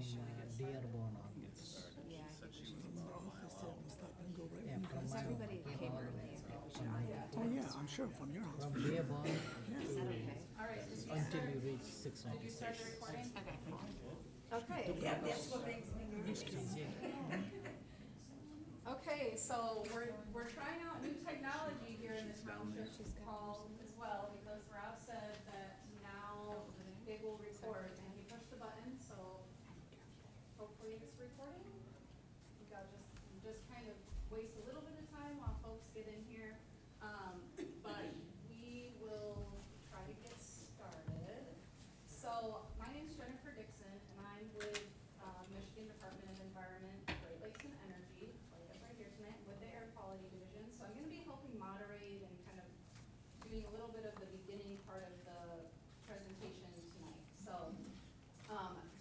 Dearborn onwards. Yeah, I think we should. Yeah, from my Everybody home, came early. I think we should. Oh, yeah, I'm sure from your house. from Dearborn Is that okay? All right, did you until start, you reach did you start the 696. recording? Okay. Okay. Yeah, that's what makes me nervous. Okay, so we're trying out new technology here in this township call as well, because Rob said that now it will record, and he pushed the button, so hopefully it's recording. We got just kind of waste a little bit of time while folks get in here, but we will try to get started. So my name's Jennifer Dixon, and I'm with Michigan Department of Environment, Great Lakes and Energy, like us right here tonight, with the Air Quality Division. So I'm going to be helping moderate and kind of doing a little bit of the beginning part of the presentation tonight. So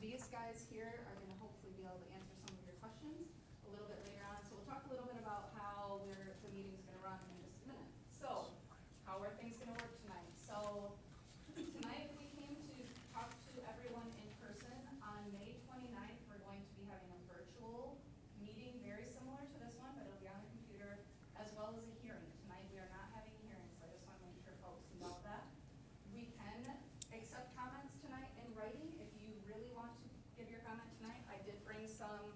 these guys here are going to hopefully be able to answer some of your questions a little bit later on. So we'll talk a little bit about how the meeting's going to run in just a minute. So how are things going to work tonight? So tonight we came to talk to everyone in person. On May 29th, we're going to be having a virtual meeting very similar to this one, but it'll be on the computer, as well as a hearing. Tonight we are not having a hearing, so I just want to make sure folks know that. We can accept comments tonight in writing. If you really want to give your comment tonight, I did bring some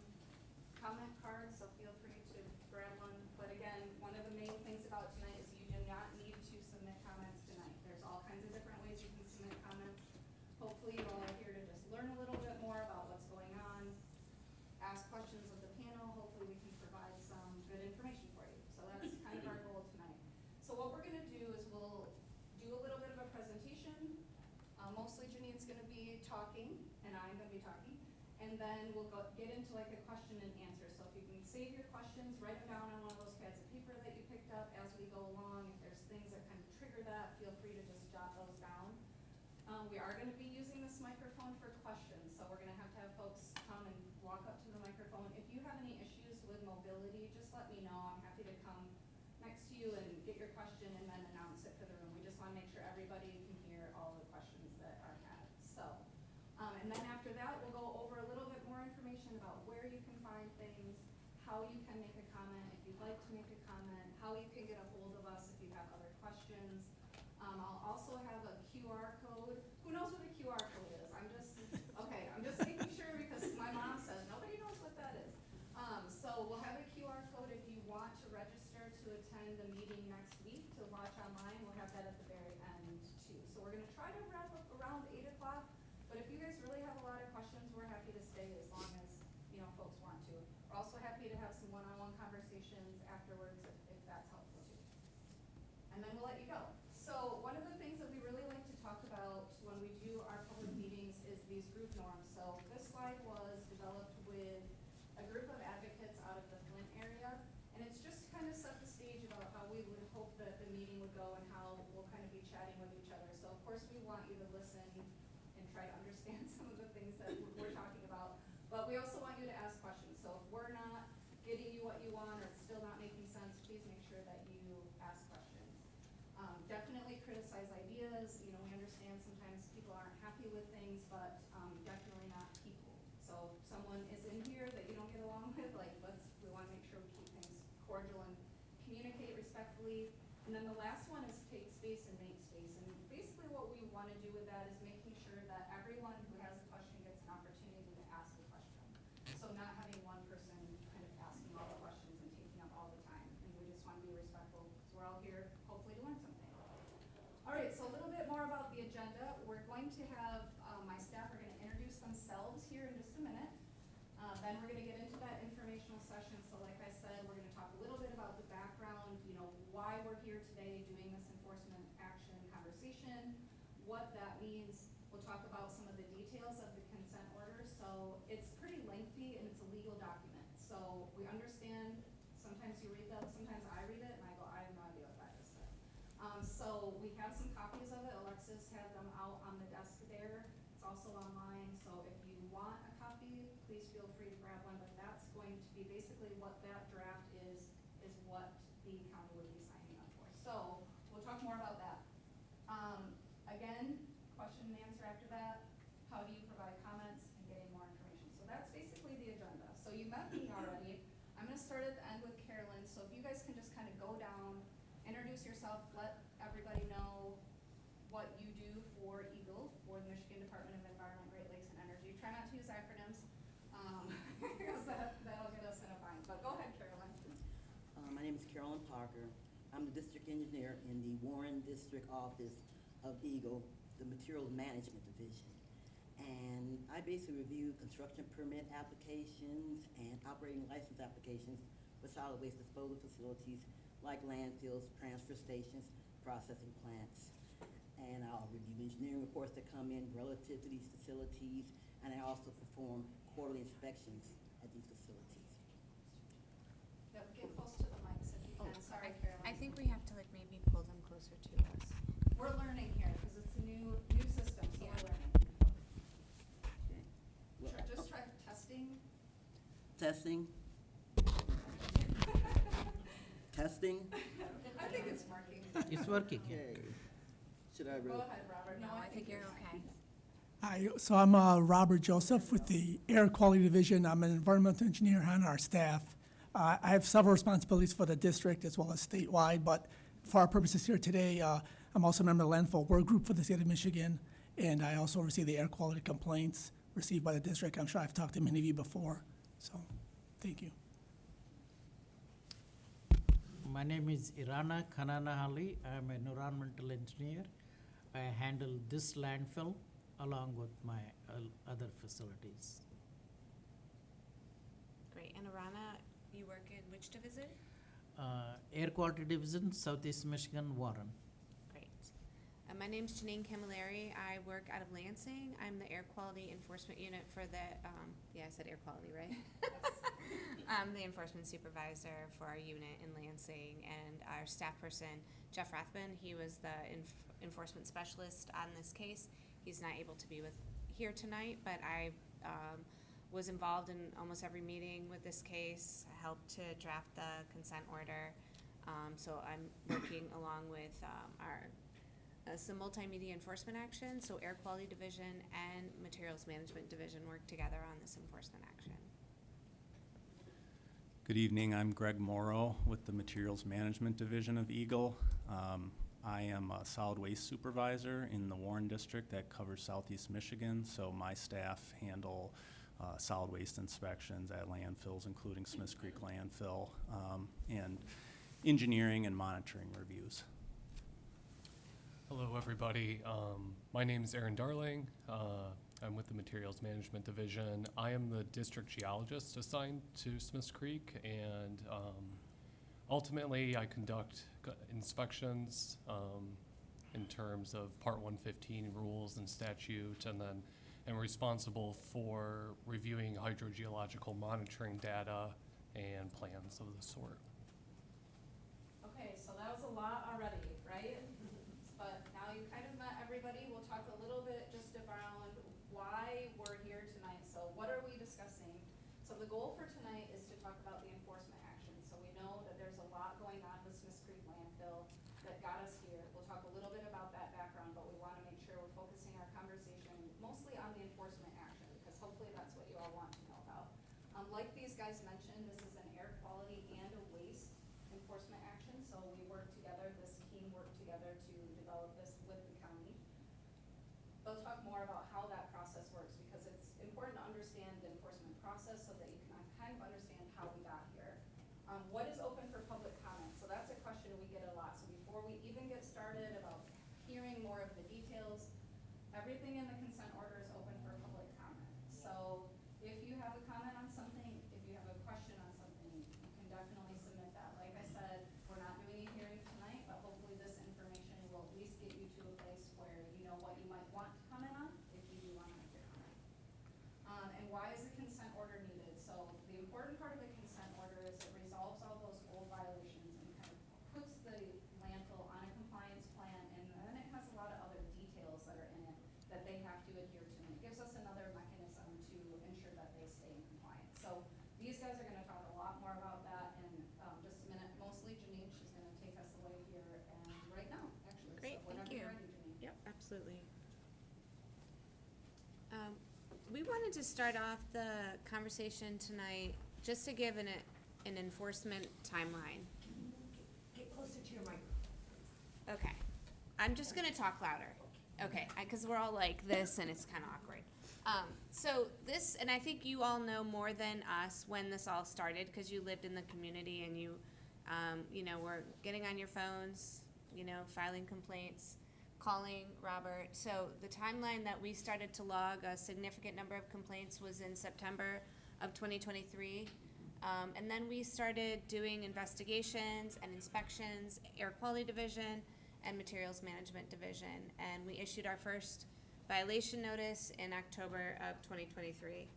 comment cards, so feel free to grab one. But again, one of the main things about tonight is you do not need to submit comments tonight. There's all kinds of different ways you can submit comments. Hopefully you all are here to just learn a little bit more about what's going on, ask questions of the panel. Hopefully we can provide some good information for you. So that's kind of our goal tonight. So what we're going to do is we'll do a little bit of a presentation. Mostly Janine's going to be talking, and I'm going to be talking. And then we'll get into like a question and answer. So if you can save your questions, write them down on one of those pads of paper that you picked up as we go along. If there's things that kind of trigger that, feel free to just jot those down. We are going to be using this microphone for questions. So we're going to have folks come and walk up to the microphone. If you have any issues with mobility, just let me know. I'm happy to come next to you and get your question and then announce it for the room. We just want to make sure everybody can hear all the questions that are had. So. And then after that, we'll go over a little bit more information about where you can find things, how you can make a comment if you'd like to make a comment, how you can get a hold of us if you have other questions. I'll also have a QR code. Who knows what a QR code is? I'm just making sure because my mom says nobody knows what that is. So we'll have a QR code if you want to register to attend the meeting next week to watch online. We'll have that at the very end too. So we're going to try to wrap up around 8 o'clock. But if you guys really have a lot of questions, we're happy to stay as long as folks want to. We're also happy to have some one-on-one conversations afterwards if that's helpful too. And then we'll let you go. So one of the things that we really like to talk about when we do our public meetings is these group norms. So this slide was developed with a group of advocates out of the Flint area. And it's just kind of set the stage about how we would hope that the meeting would go and how we'll kind of be chatting with each other. So of course we want you to listen and try to understand some of the things that we're talking about. But we also want you to ask questions. So if we're not getting you what you want or it's still not making sense, please make sure that you ask questions. Definitely criticize ideas. We understand sometimes people aren't happy with things, but definitely not people. So if someone is in here that you don't get along with, we want to make sure we keep things cordial and communicate respectfully. And then the last one is take space and make space. And basically what we want to do with that is making sure that everyone who has a question gets an opportunity to ask a question. So not having one person kind of asking all the questions and taking up all the time. And we just want to be respectful because we're all here hopefully to learn something. All right, so a little bit more about the agenda. We're going to have, my staff are going to introduce themselves here in just a minute. Then we're going to get into that informational session. So like I said, we're going to talk a little bit about the background, why we're here today doing this enforcement action conversation, what that means. We'll talk about some of the details of the consent order. So it's pretty lengthy and it's a legal document. So we understand, sometimes you read that, sometimes I read it and I go, I have no idea what that is. So we have some copies of it. Alexis had them out on the desk there. It's also online, so if you want a copy, please feel free to grab one, but that's going to be basically what that draft is what the county would be signing up for. So we'll talk more about that. Again, question and answer after that. How do you provide comments and getting more information? So that's basically the agenda. So you met me already. I'm gonna start at the end with Carolyn, so if you guys can just kind of go down, introduce yourself, let everybody know what you do for EGLE, for the Michigan Department of Environment, Great Lakes and Energy. Try not to use acronyms, because that'll get us in a bind, but go ahead, Carolyn. My name is Carolyn Parker. I'm the district engineer in the Warren District Office of EGLE, the Materials Management Division. And I basically review construction permit applications and operating license applications for solid waste disposal facilities like landfills, transfer stations, processing plants. And I'll review engineering reports that come in relative to these facilities, and I also perform quarterly inspections at these facilities. Yep, get close to the mics if you can. Sorry, Carolyn. I think we have to like maybe pull them closer to us. We're learning here, because it's a new system, so Yeah. we're learning. Okay. Well, Just try testing. testing. Testing. I think it's working. It's working. Okay. Should I Go read? ahead, Robert. No, I think you're okay. Hi, so I'm Robert Joseph with the Air Quality Division. I'm an environmental engineer on our staff. I have several responsibilities for the district as well as statewide, but for our purposes here today, I'm also a member of the Landfill Work Group for the state of Michigan, and I also receive the air quality complaints received by the district. I'm sure I've talked to many of you before, so thank you. My name is Irana Kananahali. I'm an environmental engineer. I handle this landfill along with my other facilities. Great. And Arana, you work in which division? Air Quality Division, Southeast Michigan, Warren. Great. My name's Janine Camilleri. I work out of Lansing. I'm the Air Quality Enforcement Unit for the, yeah, I said air quality, right? I'm the enforcement supervisor for our unit in Lansing, and our staff person, Jeff Rathbun, he was the enforcement specialist on this case. He's not able to be here tonight, but I was involved in almost every meeting with this case, helped to draft the consent order. So I'm working along with some multimedia enforcement action, so Air Quality Division and Materials Management Division work together on this enforcement action. Good evening, I'm Greg Morrow with the Materials Management Division of EGLE. I am a solid waste supervisor in the Warren District that covers Southeast Michigan, so my staff handle solid waste inspections at landfills, including Smiths Creek Landfill, and engineering and monitoring reviews. Hello, everybody. My name is Aaron Darling. I'm with the Materials Management Division. I am the district geologist assigned to Smiths Creek, and ultimately I conduct inspections in terms of Part 115 rules and statute, and then am responsible for reviewing hydrogeological monitoring data and plans of the sort. Okay, so that was a lot already, right? But now you kind of met everybody. We'll talk a little bit just around why we're here tonight. So what are we discussing? So the goal for tonight is to talk about the enforcement action. So we know that there's a lot going on with Smiths Creek Landfill that got us here. We'll talk a little bit about that background, but we want to make sure we're focusing our conversation mostly on the enforcement action, because hopefully that's what you all want to know about. Like these guys mentioned, this is an air quality and a waste enforcement action. So we work together, this team worked together to develop this with the county. They'll talk more about how that process works, because it's important to understand the enforcement process so that you can kind of understand how we got here. What is open for public comment? So that's a question we get a lot. So before we even get started about hearing more of the details, everything in the consent order is open for public comment. So if you have a comment on something, if you have a question on something, you can definitely submit that. Like I said, we're not doing a hearing tonight, but hopefully this information will at least get you to a place where you know what you might want to comment on, if you do want to make a comment. And why is the consent order needed? So the important part of the consent order is it resolves all those old violations and kind of puts the landfill on a compliance plan, and then it has a lot of other details that are in it that they have to adhere to, and it gives us another mechanism to ensure that they stay in compliance. So these guys are going to talk a lot more about that in just a minute. Mostly Janine, she's going to take us away here and right now, actually. Great, So thank whenever you. you're ready, Janine. Yep, absolutely. We wanted to start off the conversation tonight just to give an enforcement timeline. Get closer to your microphone. Okay, I'm just gonna talk louder. Okay, because we're all like this and it's kind of awkward. So this, and I think you all know more than us when this all started because you lived in the community and you know, were getting on your phones, you know, filing complaints, calling Robert. So the timeline that we started to log a significant number of complaints was in September of 2023. And then we started doing investigations and inspections, Air Quality Division and Materials Management Division. And we issued our first violation notice in October of 2023.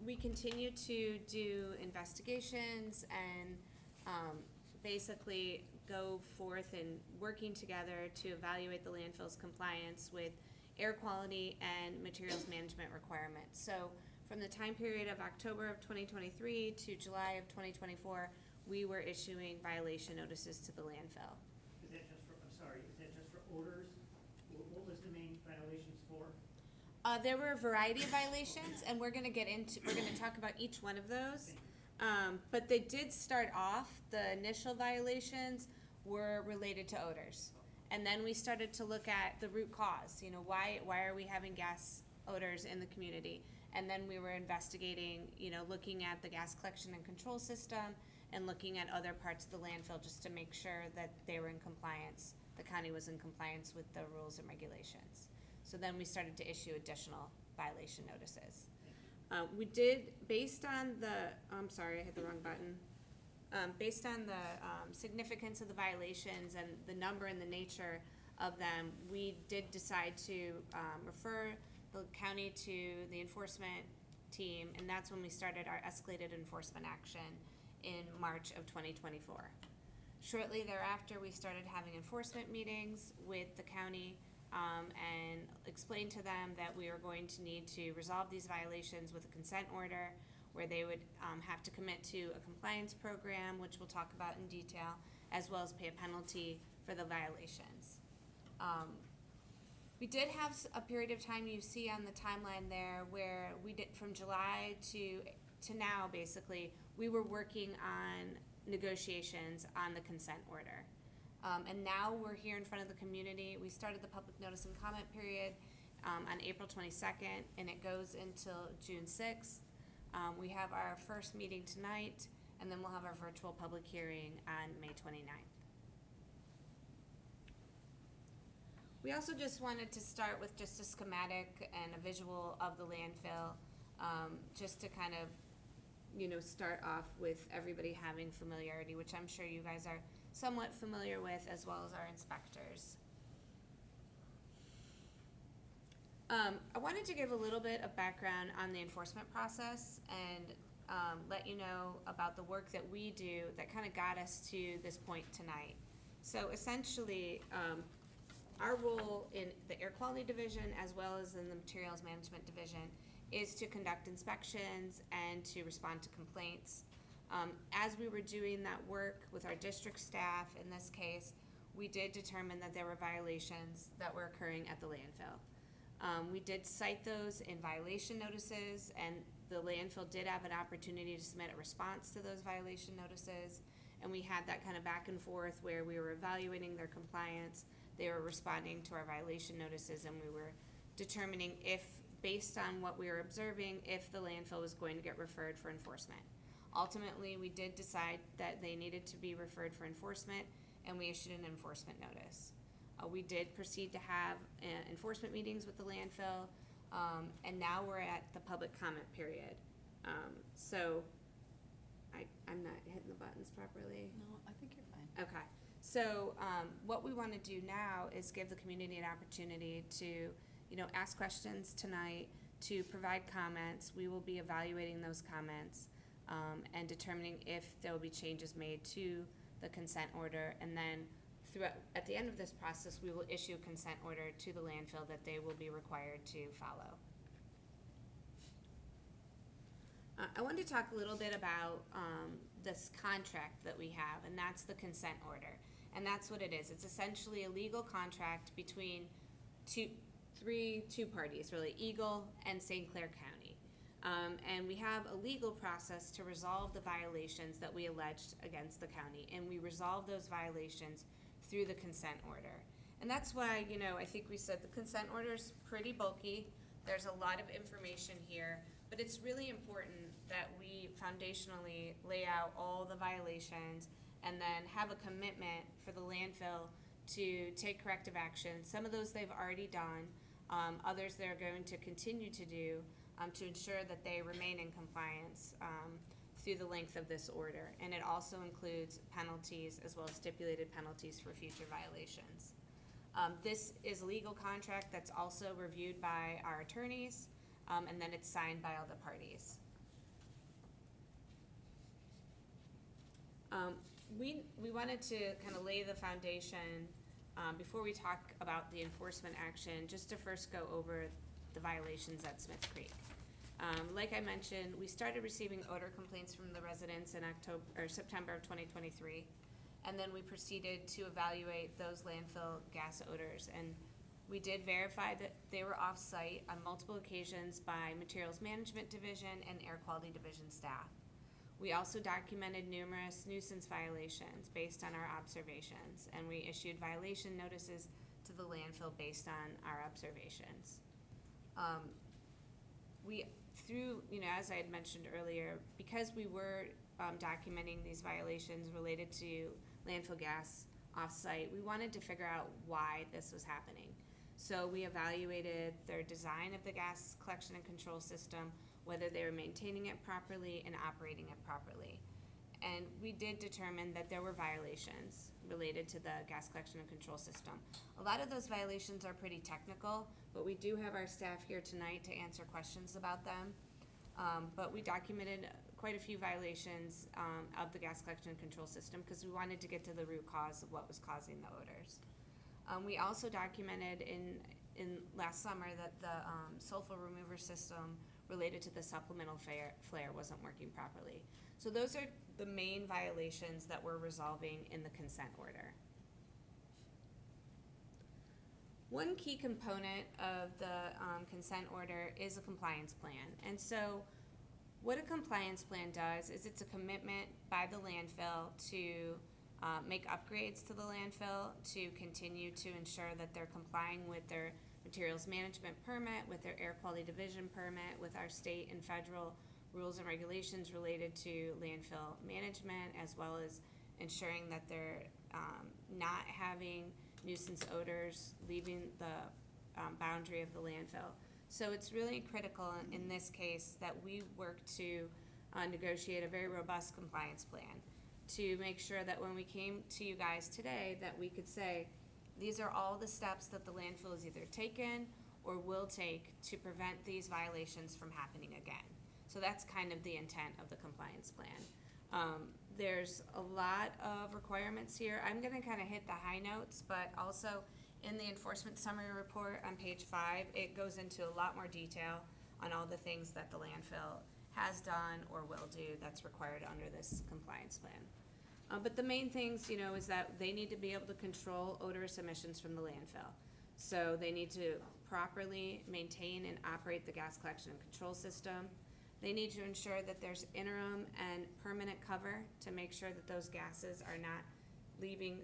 We continue to do investigations and basically go forth and working together to evaluate the landfill's compliance with air quality and materials management requirements. So from the time period of October of 2023 to July of 2024, we were issuing violation notices to the landfill. Is that just for, I'm sorry, is that just for odors? What was the main violations for? There were a variety of violations, and we're gonna talk about each one of those. But they did start off, the initial violations were related to odors. And then we started to look at the root cause, you know, why are we having gas odors in the community? And then we were investigating, you know, looking at the gas collection and control system and looking at other parts of the landfill just to make sure that they were in compliance, the county was in compliance with the rules and regulations. So then we started to issue additional violation notices. We did, based on the, I'm sorry, I hit the wrong button. Based on the significance of the violations and the number and the nature of them, we did decide to refer the county to the enforcement team, and that's when we started our escalated enforcement action in March of 2024. Shortly thereafter, we started having enforcement meetings with the county and explained to them that we were going to need to resolve these violations with a consent order where they would have to commit to a compliance program, which we'll talk about in detail, as well as pay a penalty for the violations. We did have a period of time you see on the timeline there where we did, from July to now basically, we were working on negotiations on the consent order. And now we're here in front of the community. We started the public notice and comment period on April 22nd, and it goes until June 6th. We have our first meeting tonight, and then we'll have our virtual public hearing on May 29th. We also just wanted to start with just a schematic and a visual of the landfill, just to kind of, you know, start off with everybody having familiarity, which I'm sure you guys are somewhat familiar with, as well as our inspectors. I wanted to give a little bit of background on the enforcement process and let you know about the work that we do that kind of got us to this point tonight. So essentially, our role in the Air Quality Division as well as in the Materials Management Division is to conduct inspections and to respond to complaints. As we were doing that work with our district staff, in this case, we did determine that there were violations that were occurring at the landfill. We did cite those in violation notices, and the landfill did have an opportunity to submit a response to those violation notices, and we had that kind of back and forth where we were evaluating their compliance, they were responding to our violation notices, and we were determining if, based on what we were observing, if the landfill was going to get referred for enforcement. Ultimately, we did decide that they needed to be referred for enforcement, and we issued an enforcement notice. We did proceed to have enforcement meetings with the landfill, and now we're at the public comment period. So I'm not hitting the buttons properly. No, I think you're fine. Okay. So what we want to do now is give the community an opportunity to, you know, ask questions tonight, to provide comments. We will be evaluating those comments and determining if there will be changes made to the consent order, and then at the end of this process, we will issue a consent order to the landfill that they will be required to follow. I wanted to talk a little bit about this contract that we have, and that's the consent order. And that's what it is. It's essentially a legal contract between two parties, really, EGLE and St. Clair County. And we have a legal process to resolve the violations that we alleged against the county, and we resolve those violations through the consent order. And that's why, you know, I think we said the consent order is pretty bulky. There's a lot of information here, but it's really important that we foundationally lay out all the violations and then have a commitment for the landfill to take corrective action. Some of those they've already done, others they're going to continue to do to ensure that they remain in compliance through the length of this order. And it also includes penalties as well as stipulated penalties for future violations. This is a legal contract that's also reviewed by our attorneys, and then it's signed by all the parties. We wanted to kind of lay the foundation before we talk about the enforcement action, just to first go over the violations at Smith Creek. Like I mentioned, we started receiving odor complaints from the residents in September of 2023, and then we proceeded to evaluate those landfill gas odors. And we did verify that they were off-site on multiple occasions by Materials Management Division and Air Quality Division staff. We also documented numerous nuisance violations based on our observations, and we issued violation notices to the landfill based on our observations. As I had mentioned earlier, because we were documenting these violations related to landfill gas off-site, we wanted to figure out why this was happening. So we evaluated their design of the gas collection and control system, whether they were maintaining it properly and operating it properly. And we did determine that there were violations related to the gas collection and control system. A lot of those violations are pretty technical, but we do have our staff here tonight to answer questions about them. But we documented quite a few violations of the gas collection and control system because we wanted to get to the root cause of what was causing the odors. We also documented in last summer that the sulfur remover system related to the supplemental flare wasn't working properly. So those are the main violations that we're resolving in the consent order. One key component of the consent order is a compliance plan. And so what a compliance plan does is it's a commitment by the landfill to make upgrades to the landfill, to continue to ensure that they're complying with their materials management permit, with their air quality division permit, with our state and federal rules and regulations related to landfill management, as well as ensuring that they're not having nuisance odors leaving the boundary of the landfill. So it's really critical in this case that we work to negotiate a very robust compliance plan to make sure that when we came to you guys today that we could say, these are all the steps that the landfill has either taken or will take to prevent these violations from happening again. So that's kind of the intent of the compliance plan. There's a lot of requirements here. I'm gonna kind of hit the high notes, but also in the enforcement summary report on page 5, it goes into a lot more detail on all the things that the landfill has done or will do that's required under this compliance plan. But the main things, is that they need to be able to control odorous emissions from the landfill. So they need to properly maintain and operate the gas collection and control system. They need to ensure that there's interim and permanent cover to make sure that those gases are not leaving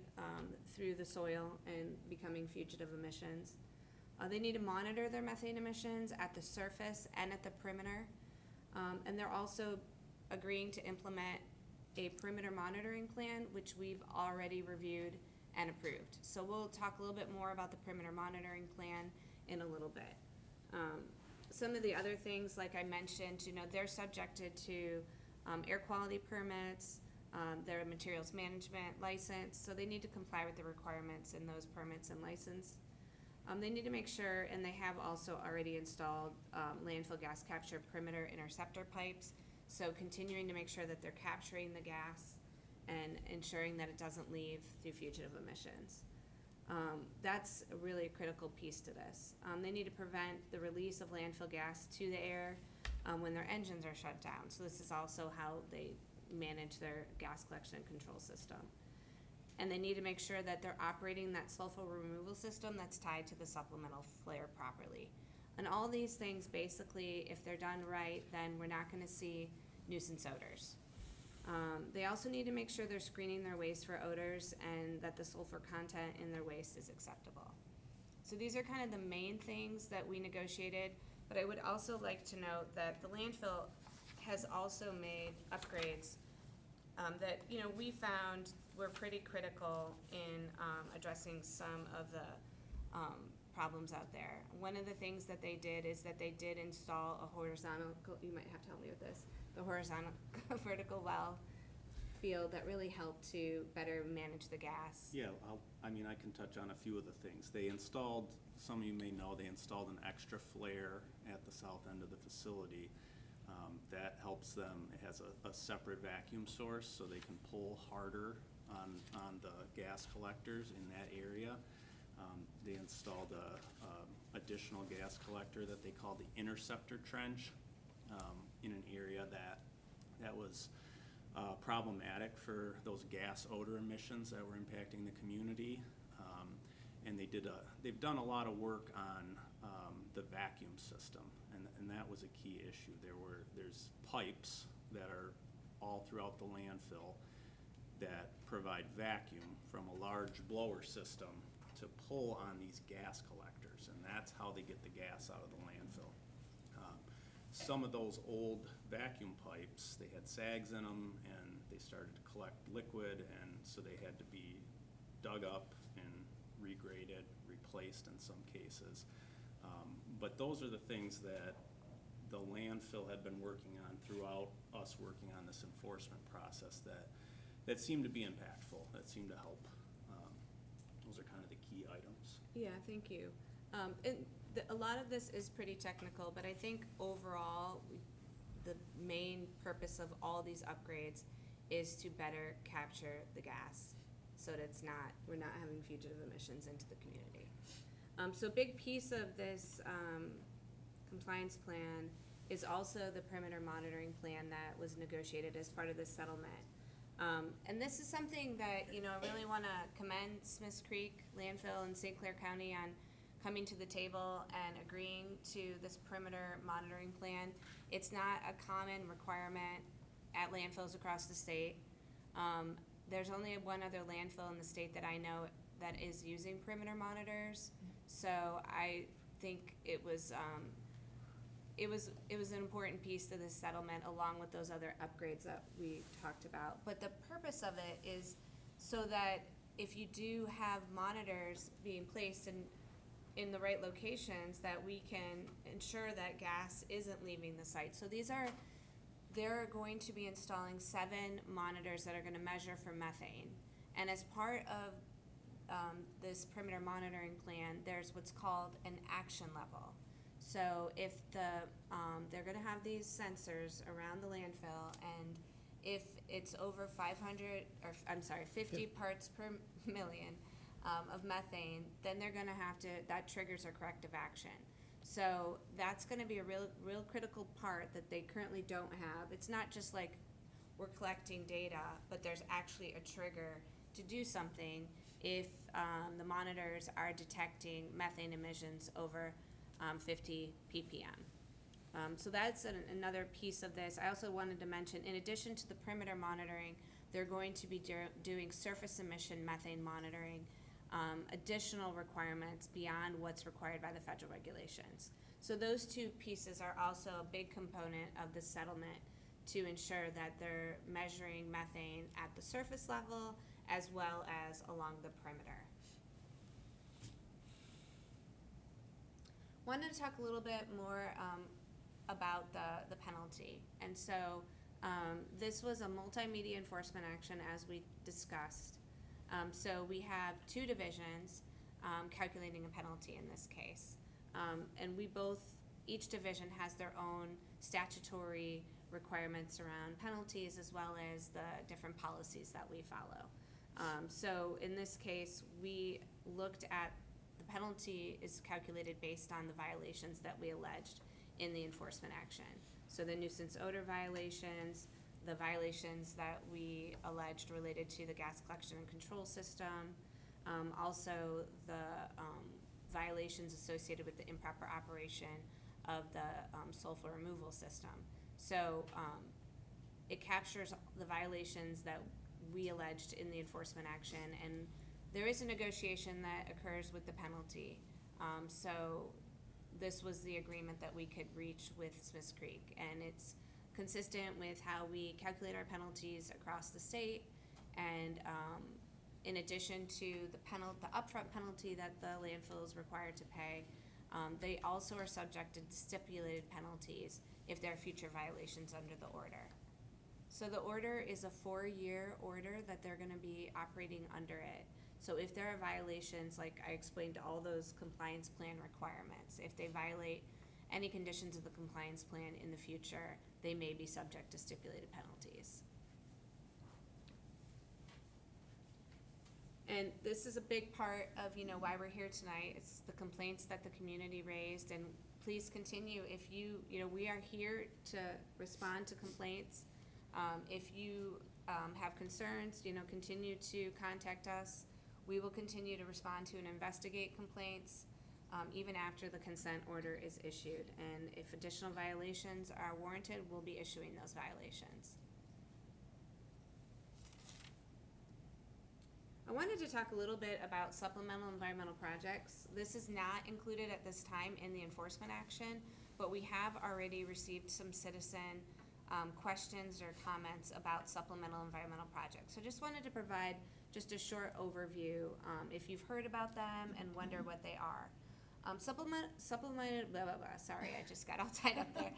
through the soil and becoming fugitive emissions. They need to monitor their methane emissions at the surface and at the perimeter. And they're also agreeing to implement a perimeter monitoring plan, which we've already reviewed and approved. So we'll talk a little bit more about the perimeter monitoring plan in a little bit. Some of the other things, like I mentioned, they're subjected to air quality permits, their materials management license, so they need to comply with the requirements in those permits and license. They need to make sure, and they have also already installed landfill gas capture perimeter interceptor pipes, so continuing to make sure that they're capturing the gas and ensuring that it doesn't leave through fugitive emissions. That's a really critical piece to this. They need to prevent the release of landfill gas to the air when their engines are shut down. So this is also how they manage their gas collection and control system. and they need to make sure that they're operating that sulfur removal system that's tied to the supplemental flare properly. And all these things, basically, if they're done right, then we're not gonna see nuisance odors. They also need to make sure they're screening their waste for odors and that the sulfur content in their waste is acceptable. So these are kind of the main things that we negotiated, but I would also like to note that the landfill has also made upgrades that, you know, we found were pretty critical in addressing some of the problems out there. One of the things that they did is that they did install a horizontal, you might have to help me with this, the horizontal vertical well field that really helped to better manage the gas. Yeah, I mean, I can touch on a few of the things. They installed, some of you may know, they installed an extra flare at the south end of the facility. That helps them. It has a separate vacuum source, so they can pull harder on the gas collectors in that area. They installed a additional gas collector that they call the interceptor trench in an area that was problematic for those gas odor emissions that were impacting the community. And they've done a lot of work on the vacuum system, and that was a key issue. There's pipes that are all throughout the landfill that provide vacuum from a large blower system to pull on these gas collectors, and that's how they get the gas out of the landfill. Some of those old vacuum pipes, they had sags in them, and they started to collect liquid, and so they had to be dug up and regraded, replaced in some cases. But those are the things that the landfill had been working on throughout us working on this enforcement process that seemed to be impactful, that seemed to help. Those are kind of the key items. Yeah, thank you. A lot of this is pretty technical, but I think overall, the main purpose of all these upgrades is to better capture the gas so that we're not having fugitive emissions into the community. So a big piece of this compliance plan is also the perimeter monitoring plan that was negotiated as part of this settlement. And this is something that, you know, I really want to commend Smiths Creek Landfill and St. Clair County on coming to the table and agreeing to this perimeter monitoring plan. It's not a common requirement at landfills across the state. There's only one other landfill in the state that I know that is using perimeter monitors. So I think it was an important piece to this settlement, along with those other upgrades that we talked about. But the purpose of it is so that if you do have monitors being placed in the right locations, that we can ensure that gas isn't leaving the site. So they're going to be installing 7 monitors that are going to measure for methane. And as part of this perimeter monitoring plan, there's what's called an action level. So if they're going to have these sensors around the landfill, and if it's over 50 parts per million of methane, then they're going to have to, that triggers a corrective action. So that's going to be a real critical part that they currently don't have. It's not just like we're collecting data, but there's actually a trigger to do something if the monitors are detecting methane emissions over 50 ppm. So that's another piece of this. I also wanted to mention, in addition to the perimeter monitoring, they're going to be doing surface emission methane monitoring, additional requirements beyond what's required by the federal regulations. So those two pieces are also a big component of the settlement to ensure that they're measuring methane at the surface level as well as along the perimeter. Wanted to talk a little bit more about the penalty. And so this was a multimedia enforcement action, as we discussed. So we have 2 divisions calculating a penalty in this case. And each division has their own statutory requirements around penalties, as well as the different policies that we follow. So in this case, we looked at the penalty is calculated based on the violations that we alleged in the enforcement action. So the nuisance odor violations, the violations that we alleged related to the gas collection and control system, also the violations associated with the improper operation of the sulfur removal system. So it captures the violations that we alleged in the enforcement action, and there is a negotiation that occurs with the penalty. So this was the agreement that we could reach with Smiths Creek, and it's consistent with how we calculate our penalties across the state. And in addition to the upfront penalty that the landfill is required to pay, they also are subjected to stipulated penalties if there are future violations under the order. So the order is a 4-year order that they're gonna be operating under it. So if there are violations, like I explained, all those compliance plan requirements, if they violate any conditions of the compliance plan in the future, they may be subject to stipulated penalties. And this is a big part of, why we're here tonight. It's the complaints that the community raised, and please continue. If we are here to respond to complaints. If you have concerns, continue to contact us. We will continue to respond to and investigate complaints even after the consent order is issued. And if additional violations are warranted, we'll be issuing those violations. I wanted to talk a little bit about supplemental environmental projects. This is not included at this time in the enforcement action, but we have already received some citizen questions or comments about supplemental environmental projects. So just wanted to provide just a short overview if you've heard about them and wonder what they are. Sorry, I just got all tied up there.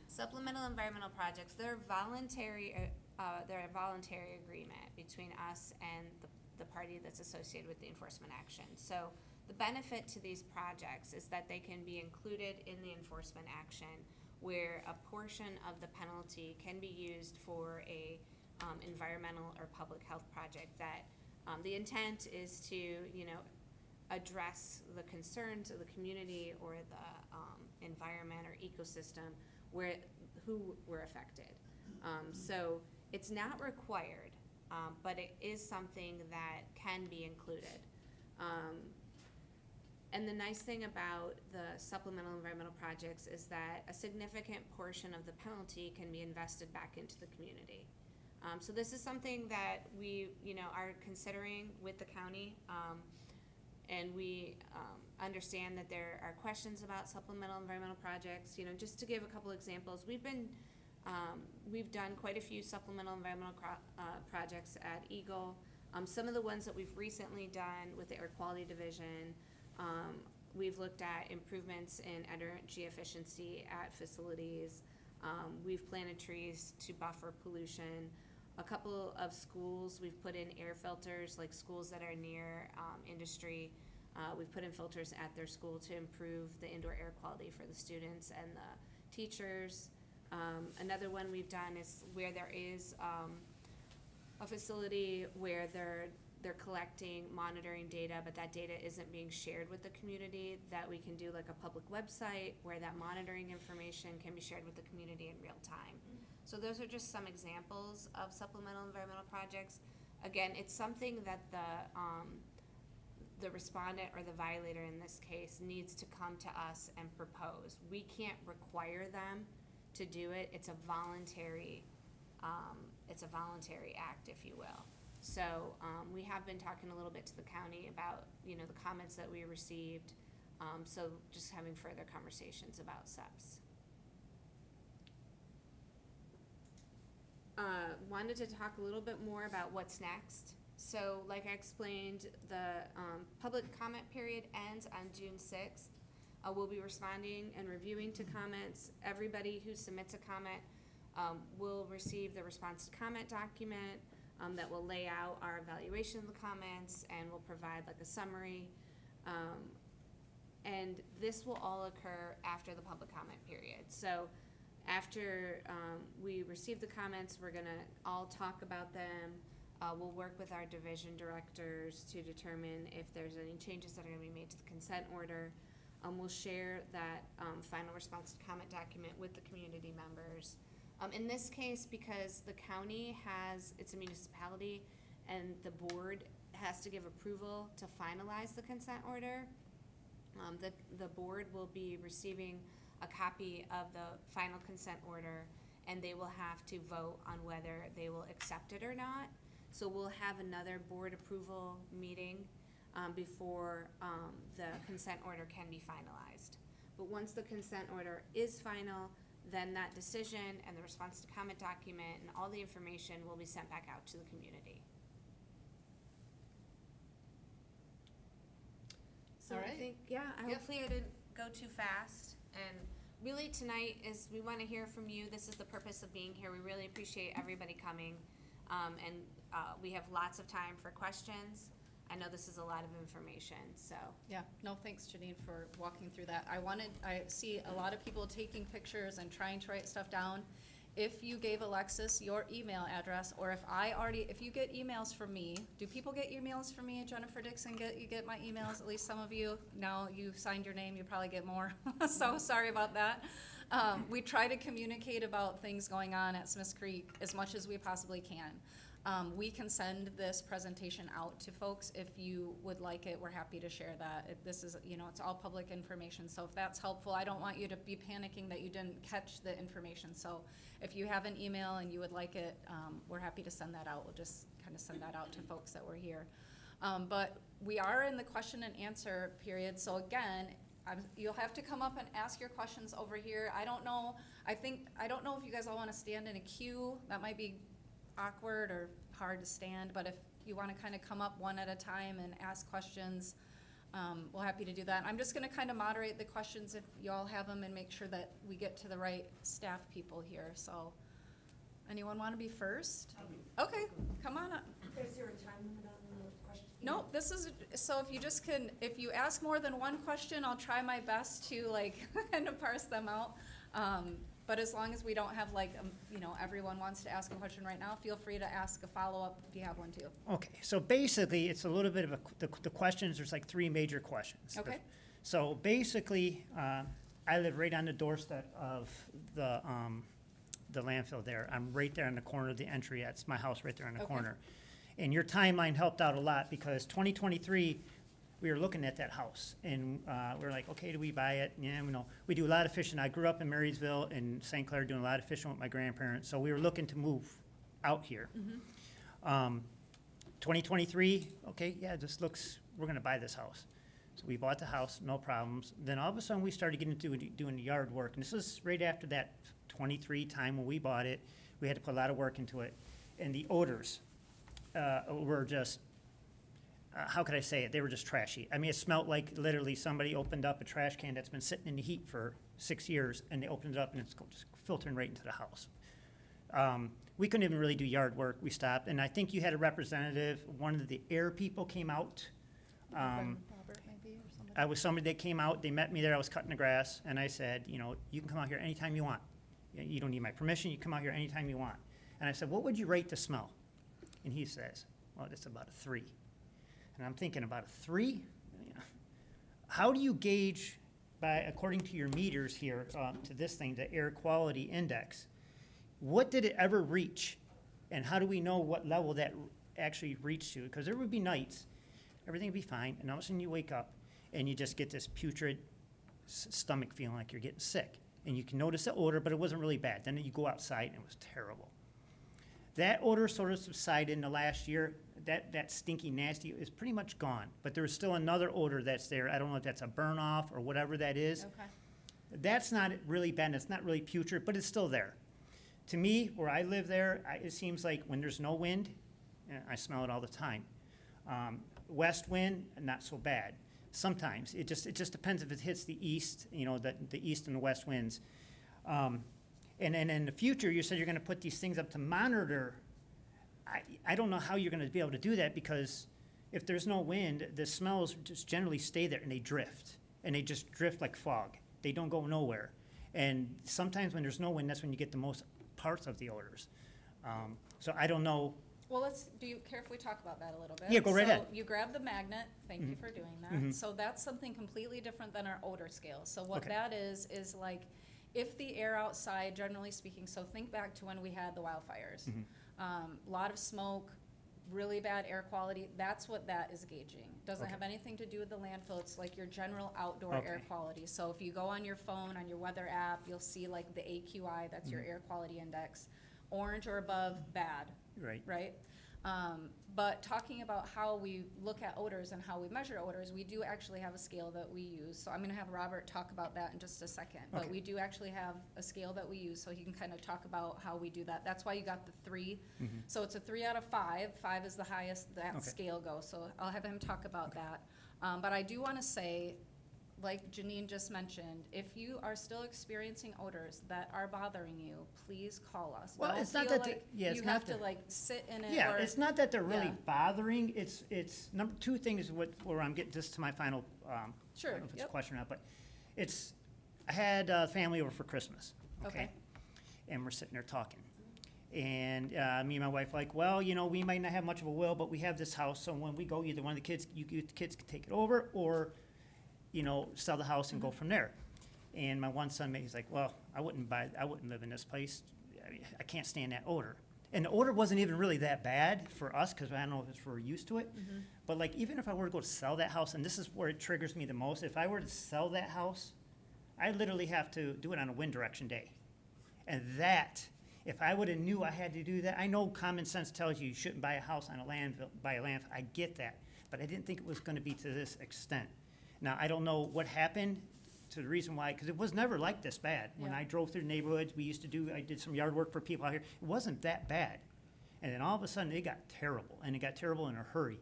Supplemental environmental projects, they're a voluntary agreement between us and the party that's associated with the enforcement action. So the benefit to these projects is that they can be included in the enforcement action, where a portion of the penalty can be used for a environmental or public health project that the intent is to, address the concerns of the community or the environment or ecosystem who were affected. So it's not required, but it is something that can be included. And the nice thing about the supplemental environmental projects is that a significant portion of the penalty can be invested back into the community. So this is something that we, are considering with the county, and we understand that there are questions about supplemental environmental projects. Just to give a couple examples, we've done quite a few supplemental environmental projects at EGLE. Some of the ones that we've recently done with the Air Quality Division, we've looked at improvements in energy efficiency at facilities. We've planted trees to buffer pollution. A couple of schools, we've put in air filters, like schools that are near industry. We've put in filters at their school to improve the indoor air quality for the students and the teachers. Another one we've done is where there is a facility where they're collecting, monitoring data, but that data isn't being shared with the community, that we can do like a public website where that monitoring information can be shared with the community in real time. So those are just some examples of supplemental environmental projects. Again, it's something that the respondent or the violator in this case needs to come to us and propose. We can't require them to do it. It's a voluntary act, if you will. So we have been talking a little bit to the county about, the comments that we received. So just having further conversations about SEPs. Wanted to talk a little bit more about what's next. So like I explained, the public comment period ends on June 6th. We'll be responding and reviewing to comments. Everybody who submits a comment will receive the response to comment document that will lay out our evaluation of the comments, and will provide like a summary. And this will all occur after the public comment period. So after we receive the comments, we're gonna all talk about them. We'll work with our division directors to determine if there's any changes that are gonna be made to the consent order. We'll share that final response to comment document with the community members. In this case, because the county it's a municipality, and the board has to give approval to finalize the consent order, the board will be receiving a copy of the final consent order, and they will have to vote on whether they will accept it or not. So we'll have another board approval meeting before the consent order can be finalized. But once the consent order is final, then that decision and the response to comment document and all the information will be sent back out to the community. So All I right. think, hopefully I didn't go too fast. And really tonight is, we want to hear from you. This is the purpose of being here. We really appreciate everybody coming. We have lots of time for questions. I know this is a lot of information, so. Yeah, no, thanks Janine for walking through that. I see a lot of people taking pictures and trying to write stuff down. If you gave Alexis your email address, or if you get emails from me, do people get emails from me, Jennifer Dixon, you get my emails, at least some of you? Now you've signed your name, you probably get more, so sorry about that. We try to communicate about things going on at Smiths Creek as much as we possibly can. We can send this presentation out to folks. If you would like it, we're happy to share that. This is, it's all public information, so if that's helpful, I don't want you to be panicking that you didn't catch the information. So if you have an email and you would like it, we're happy to send that out. We'll just kind of send that out to folks that were here. But we are in the question and answer period, so again, you'll have to come up and ask your questions over here. I don't know if you guys all want to stand in a queue. That might be awkward or hard to stand, but if you want to kind of come up one at a time and ask questions, we're happy to do that. I'm just going to kind of moderate the questions if you all have them and make sure that we get to the right staff people here. So anyone want to be first? Okay, come on up. Is there a time limit on the question? No, this is, so if you ask more than one question, I'll try my best to kind of parse them out. But as long as we don't have everyone wants to ask a question right now, feel free to ask a follow-up if you have one too. Okay, so basically, it's a little bit of the questions, there's like 3 major questions. Okay. So basically, I live right on the doorstep of the landfill there. I'm right there on the corner of the entry. That's my house right there on the Okay. corner. And your timeline helped out a lot because 2023, we were looking at that house and we were like, okay, do we buy it? Yeah, we do a lot of fishing. I grew up in Marysville and St. Clair doing a lot of fishing with my grandparents. So we were looking to move out here. 2023, okay, yeah, we're gonna buy this house. So we bought the house, no problems. Then all of a sudden we started getting into doing the yard work. And this was right after that 23 time when we bought it. We had to put a lot of work into it. And the odors were just, how could I say it? They were just trashy. I mean, it smelled like literally somebody opened up a trash can that's been sitting in the heat for 6 years, and they opened it up and it's just filtering right into the house. We couldn't even really do yard work. We stopped, and I think you had a representative. One of the air people came out. Robert maybe, or somebody? I was somebody that came out. They met me there. I was cutting the grass, and I said, you can come out here anytime you want. You don't need my permission. You come out here anytime you want. And I said, what would you rate the smell? And he says, well, it's about a 3. And I'm thinking, about a 3? How do you gauge, according to your meters here, to this thing, the air quality index, what did it ever reach? And how do we know what level that actually reached to? Because there would be nights, everything would be fine, and all of a sudden you wake up and you just get this putrid stomach feeling like you're getting sick. And you can notice the odor, but it wasn't really bad. Then you go outside and it was terrible. That odor sort of subsided in the last year. That stinky, nasty is pretty much gone. But there's still another odor that's there. I don't know if that's a burn off or whatever that is. Okay. That's not really bad. It's not really putrid, but it's still there. To me, where I live there, it seems like when there's no wind, I smell it all the time. West wind, not so bad. Sometimes it just depends if it hits the east, the east and the west winds. And then in the future, you said you're going to put these things up to monitor. I don't know how you're going to be able to do that because if there's no wind, the smells just generally stay there and they drift. And they just drift like fog. They don't go nowhere. And sometimes when there's no wind, that's when you get the most parts of the odors. So I don't know. Well, do you care if we talk about that a little bit? Yeah, go right ahead. So you grab the magnet, thank you for doing that. So that's something completely different than our odor scale. So what Okay. that is like, if the air outside, generally speaking, so think back to when we had the wildfires. Lot of smoke, really bad air quality, that's what that is gauging. Doesn't Okay. have anything to do with the landfill, it's like your general outdoor air Okay. quality. So if you go on your phone, on your weather app, you'll see like the AQI, that's your air quality index. Orange or above, bad, Right. right? But talking about how we look at odors and how we measure odors, we do actually have a scale that we use. So I'm gonna have Robert talk about that in just a second. But Okay. we do actually have a scale that we use, so he can kind of talk about how we do that. That's why you got the 3. So it's a 3 out of 5. 5 is the highest that Okay. scale goes, so I'll have him talk about that. But I do wanna say, like Janine just mentioned, if you are still experiencing odors that are bothering you, please call us. Well, Don't it's not feel that they- like yeah, it's you not have to that- like sit in it Yeah, or. it's not that they're really Yeah. bothering, it's, number 2 thing is where I'm getting just to my final, I Sure, don't know if it's a yep. question or not, but it's, I had family over for Christmas, okay? Okay. And we're sitting there talking. And me and my wife like, well, you know, we might not have much of a will, but we have this house, so when we go, either one of the kids, the kids can take it over, or, you know, sell the house and go from there. And my one son, he's like, well, I wouldn't live in this place. I can't stand that odor. And the odor wasn't even really that bad for us, because I don't know if we're used to it. But like, even if I were to go to sell that house, and this is where it triggers me the most, if I were to sell that house, I literally have to do it on a wind direction day. And that, if I would have knew I had to do that, I know common sense tells you shouldn't buy a house on a landfill, I get that. But I didn't think it was gonna be to this extent. Now, I don't know what happened to the reason why, because it was never like this bad. When Yeah. I drove through the neighborhoods, I did some yard work for people out here, it wasn't that bad. And then all of a sudden, it got terrible, and it got terrible in a hurry.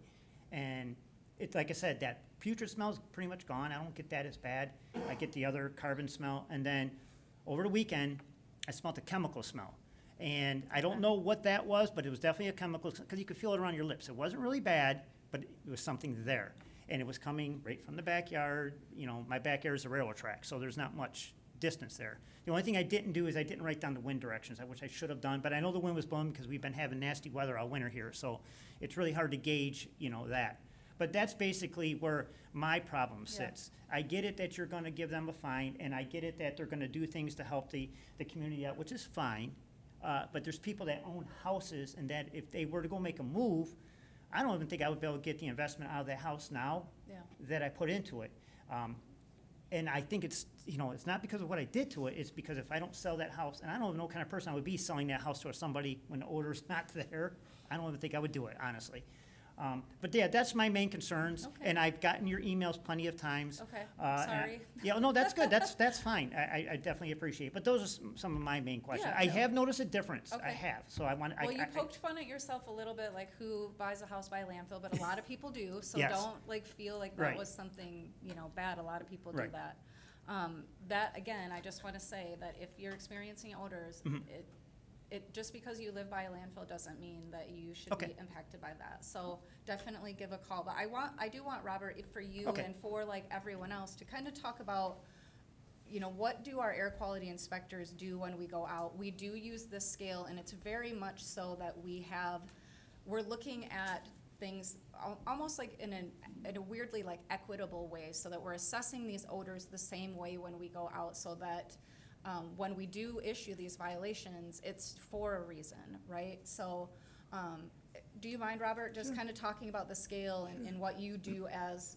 And it, like I said, that putrid smell's pretty much gone, I don't get that as bad. I get the other carbon smell, and then over the weekend, I smelled a chemical smell. And I don't know what that was, but it was definitely a chemical, because you could feel it around your lips. It wasn't really bad, but it was something there. And it was coming right from the backyard. You know, my backyard is a railroad track, so there's not much distance there. The only thing I didn't do is I didn't write down the wind directions, which I should have done, but I know the wind was blowing because we've been having nasty weather all winter here, so it's really hard to gauge, you know, that. But that's basically where my problem sits. I get it that you're gonna give them a fine, and I get it that they're gonna do things to help the community out, which is fine. But there's people that own houses, and that if they were to go make a move, I don't even think I would be able to get the investment out of the house now Yeah. that I put into it. And I think it's, you know, it's not because of what I did to it, it's because if I don't sell that house, and I don't even know what kind of person I would be selling that house to somebody when the odor's not there. I don't even think I would do it, honestly. But yeah, that's my main concerns, Okay. and I've gotten your emails plenty of times. Okay, And sorry. Yeah, no, that's good, that's fine, I definitely appreciate it, but those are some of my main questions. Yeah, I no. have noticed a difference, I Okay. have, so I want, Well, you poked fun at yourself a little bit, like who buys a house by a landfill, but a lot of people do, so Yes. don't like feel like that Right. was something, you know, bad. A lot of people do Right. that. That, again, I just wanna say that if you're experiencing odors, Mhm. it, just because you live by a landfill doesn't mean that you should Okay. be impacted by that. So definitely give a call, but I do want, Robert, for you Okay. and for like everyone else, to kind of talk about, you know, what do our air quality inspectors do when we go out? We do use this scale, and it's very much so that we're looking at things almost like in a weirdly like equitable way, so that we're assessing these odors the same way when we go out, so that when we do issue these violations, it's for a reason, right? So, do you mind, Robert, just kind of talking about the scale and what you do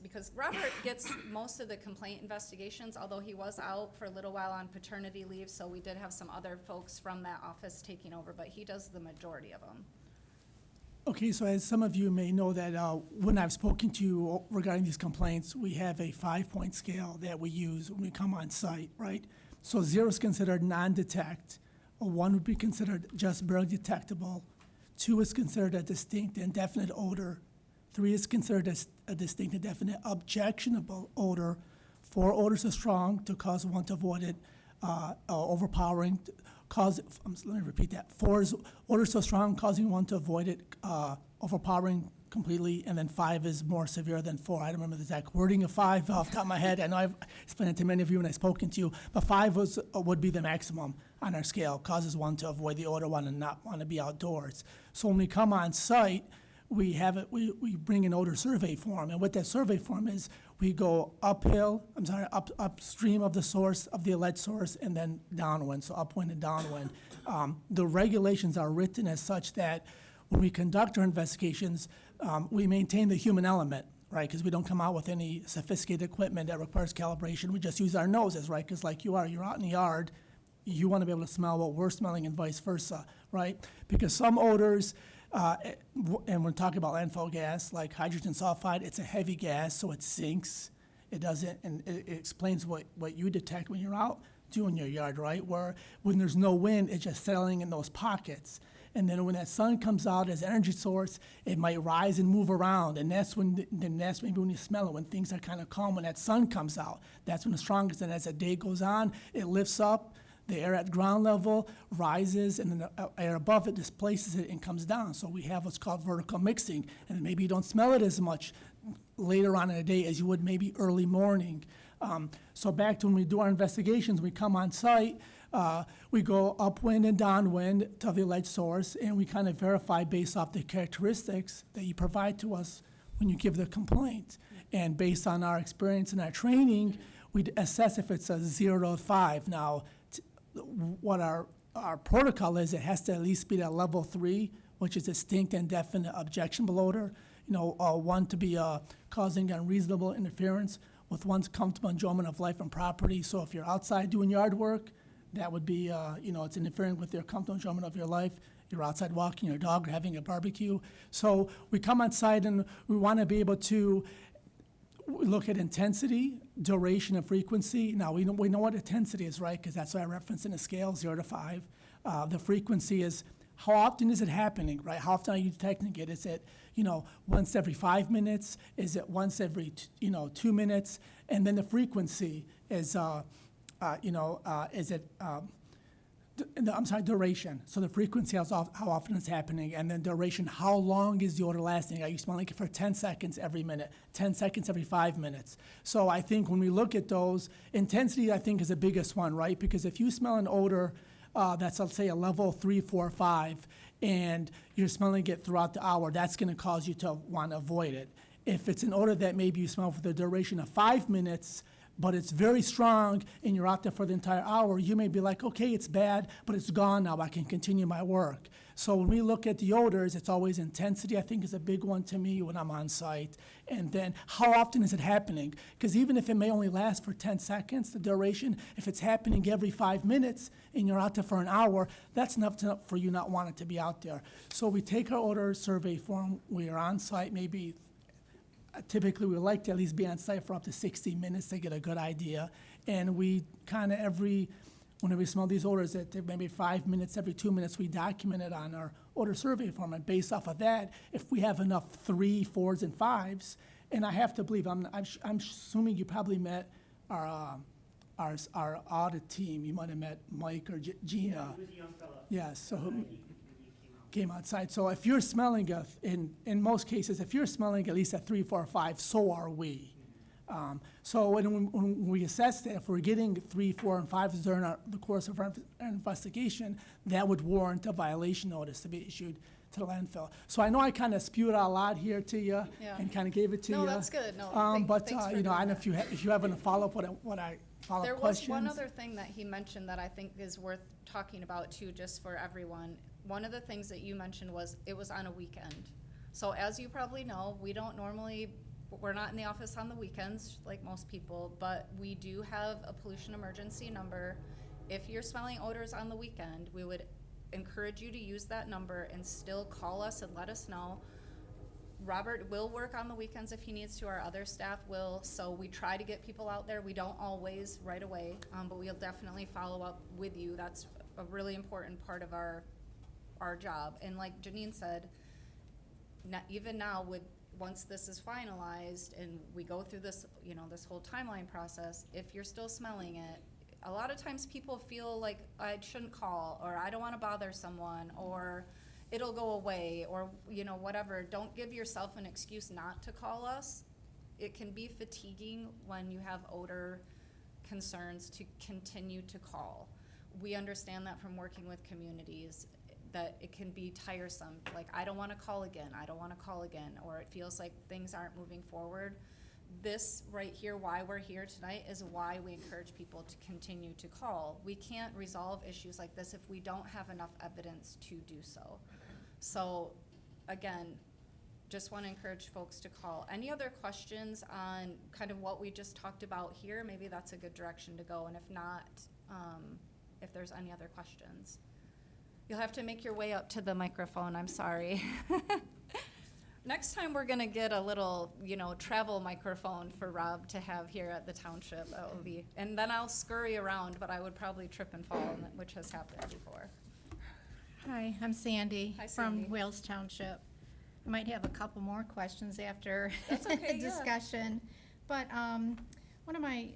because Robert gets most of the complaint investigations, although he was out for a little while on paternity leave, so we did have some other folks from that office taking over, but he does the majority of them. Okay, so as some of you may know that when I've spoken to you regarding these complaints, we have a 5-point scale that we use when we come on site, right? So 0 is considered non-detect, 1 would be considered just barely detectable, 2 is considered a distinct and definite odor, 3 is considered a distinct and definite objectionable odor, 4 odors are strong to cause one to avoid it, overpowering, let me repeat that. 4 is odors so strong causing one to avoid it, overpowering completely, and then 5 is more severe than 4. I don't remember the exact wording of 5 off the top of my head. I know I've explained it to many of you when I've spoken to you, but 5 would be the maximum on our scale, causes one to avoid the odor one and not want to be outdoors. So when we come on site, we have it, we bring an odor survey form, and what that survey form is, we go upstream of the source, of the alleged source, and then downwind, so upwind and downwind. The regulations are written as such that when we conduct our investigations, we maintain the human element, right? Because we don't come out with any sophisticated equipment that requires calibration. We just use our noses, right? Because like you're out in the yard, you want to be able to smell what we're smelling and vice versa, right? Because some odors, and we're talking about landfill gas, like hydrogen sulfide, it's a heavy gas, so it sinks. It doesn't, and it explains what you detect when you're out doing your yard, right? Where when there's no wind, it's just settling in those pockets. And then when that sun comes out as energy source, it might rise and move around. And that's that's maybe when you smell it, when things are kind of calm, when that sun comes out, that's when the strongest. And as the day goes on, it lifts up, the air at ground level rises, and then the air above it displaces it and comes down. So we have what's called vertical mixing. And maybe you don't smell it as much later on in the day as you would maybe early morning. So back to when we do our investigations, we come on site, we go upwind and downwind to the alleged source, and we kind of verify based off the characteristics that you provide to us when you give the complaint. And based on our experience and our training, we assess if it's a 0 to 5. Now, what our protocol is, it has to at least be at level 3, which is distinct and definite objectionable odor. You know, 1 to be causing unreasonable interference with one's comfortable enjoyment of life and property. So if you're outside doing yard work, that would be, you know, it's interfering with your comfortable enjoyment of your life. You're outside walking your dog or having a barbecue. So we come on site and we want to be able to look at intensity, duration, and frequency. Now, we know what intensity is, right? Because that's what I referenced in the scale, 0 to 5. The frequency is how often is it happening, right? How often are you detecting it? Is it, you know, once every 5 minutes? Is it once every, 2 minutes? And then the frequency is, duration. So the frequency, how often it's happening, and then duration, how long is the odor lasting? Are you smelling it for 10 seconds every minute, 10 seconds every 5 minutes? So I think when we look at those, intensity, I think, is the biggest one, right? Because if you smell an odor that's, let's say, a level 3, 4, 5, and you're smelling it throughout the hour, that's going to cause you to want to avoid it. If it's an odor that maybe you smell for the duration of 5 minutes, but it's very strong and you're out there for the entire hour, you may be like, okay, it's bad, but it's gone now, I can continue my work. So when we look at the odors, it's always intensity, I think, is a big one to me when I'm on site. And then how often is it happening? Because even if it may only last for 10 seconds, the duration, if it's happening every 5 minutes and you're out there for an hour, that's enough for you not wanting to be out there. So we take our odor survey form, we are on site maybe. Typically, we like to at least be on site for up to 60 minutes to get a good idea. And we kind of whenever we smell these odors, at maybe 5 minutes, every 2 minutes, we document it on our odor survey form. And based off of that, if we have enough 3, 4s, and 5s, and I have to believe, I'm assuming you probably met our audit team. You might have met Mike or Gina. Yeah, he was a young fella. Yes, so He came outside. So if you're smelling, in most cases, if you're smelling at least at 3, 4, 5, so are we. So when we assess that, if we're getting 3, 4, and 5s during the course of our investigation, that would warrant a violation notice to be issued to the landfill. So I know I kind of spewed out a lot here to you and kind of gave it to you. No, that's good. No, but thanks for I don't doing know that. if you have a follow-up, follow-up There was questions. one other thing that he mentioned that I think is worth talking about too, just for everyone. One of the things that you mentioned was it was on a weekend. So as you probably know, we're not in the office on the weekends like most people, but we do have a pollution emergency number. If you're smelling odors on the weekend, we would encourage you to use that number and still call us and let us know. Robert will work on the weekends if he needs to, our other staff will, so we try to get people out there. We don't always right away, but we'll definitely follow up with you. That's a really important part of our job. And like Janine said, even now once this is finalized and we go through this, this whole timeline process, if you're still smelling it, a lot of times people feel like I shouldn't call, or I don't want to bother someone, or it'll go away, or whatever. Don't give yourself an excuse not to call us. It can be fatiguing when you have odor concerns to continue to call. We understand that from working with communities, that it can be tiresome. Like, I don't want to call again, I don't want to call again, or it feels like things aren't moving forward. This right here, why we're here tonight, is why we encourage people to continue to call. We can't resolve issues like this if we don't have enough evidence to do so. So, again, just want to encourage folks to call. Any other questions on kind of what we just talked about here? Maybe that's a good direction to go, and if not, if there's any other questions. You'll have to make your way up to the microphone, I'm sorry. Next time, we're gonna get a little, travel microphone for Rob to have here at the township. That will be, and then I'll scurry around, but I would probably trip and fall, which has happened before. Hi, I'm Sandy. Hi, From Sandy. Wales Township. I might have a couple more questions after That's okay, the yeah. discussion. But one of my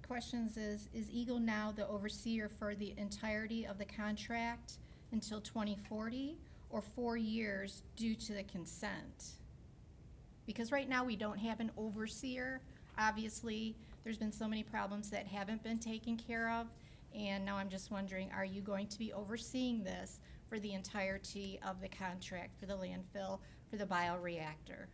questions is EGLE now the overseer for the entirety of the contract until 2040, or 4 years due to the consent? Because right now we don't have an overseer. Obviously, there's been so many problems that haven't been taken care of. And now I'm just wondering, are you going to be overseeing this for the entirety of the contract for the landfill, for the bioreactor?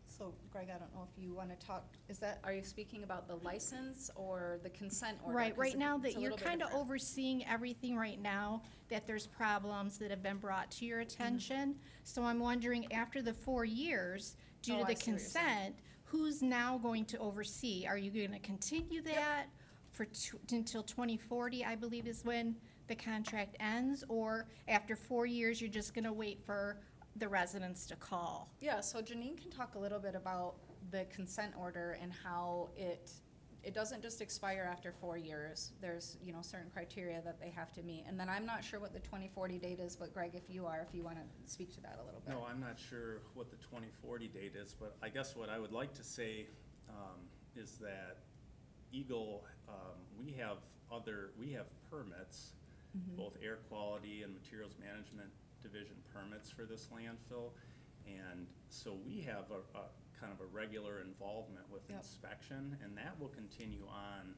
So, Greg, I don't know if you want to talk, are you speaking about the license or the consent order? Right, 'Cause right now it's that a you're little bit kind of different. overseeing everything right now, that there's problems that have been brought to your attention. So I'm wondering, after the 4 years, due Oh, to I the see what you're saying. consent, who's now going to oversee? Are you going to continue that for until 2040, I believe is when the contract ends? Or after 4 years, you're just going to wait for the residents to call? Yeah, so Janine can talk a little bit about the consent order and how it doesn't just expire after 4 years. There's, certain criteria that they have to meet. And then I'm not sure what the 2040 date is, but Greg, if you want to speak to that a little bit. No, I'm not sure what the 2040 date is, but I guess what I would like to say is that EGLE, we have permits, both air quality and materials management division permits for this landfill. And so we have a kind of a regular involvement with inspection, and that will continue on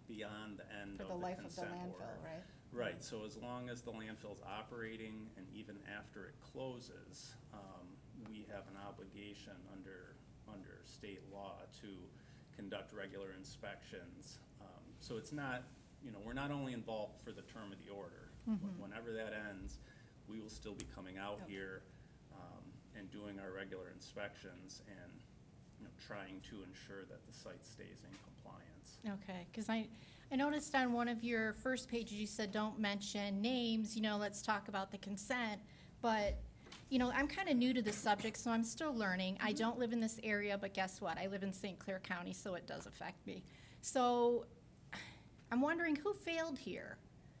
beyond the end For of the the life of the consent landfill, order. right? Right, so as long as the landfill's operating and even after it closes, we have an obligation under state law to conduct regular inspections. So it's not, we're not only involved for the term of the order. Whenever that ends, we will still be coming out here and doing our regular inspections and trying to ensure that the site stays in compliance. Okay, because I noticed on one of your first pages, you said don't mention names, let's talk about the consent. But, I'm kind of new to this subject, so I'm still learning. I don't live in this area, but guess what? I live in St. Clair County, so it does affect me. So I'm wondering who failed here?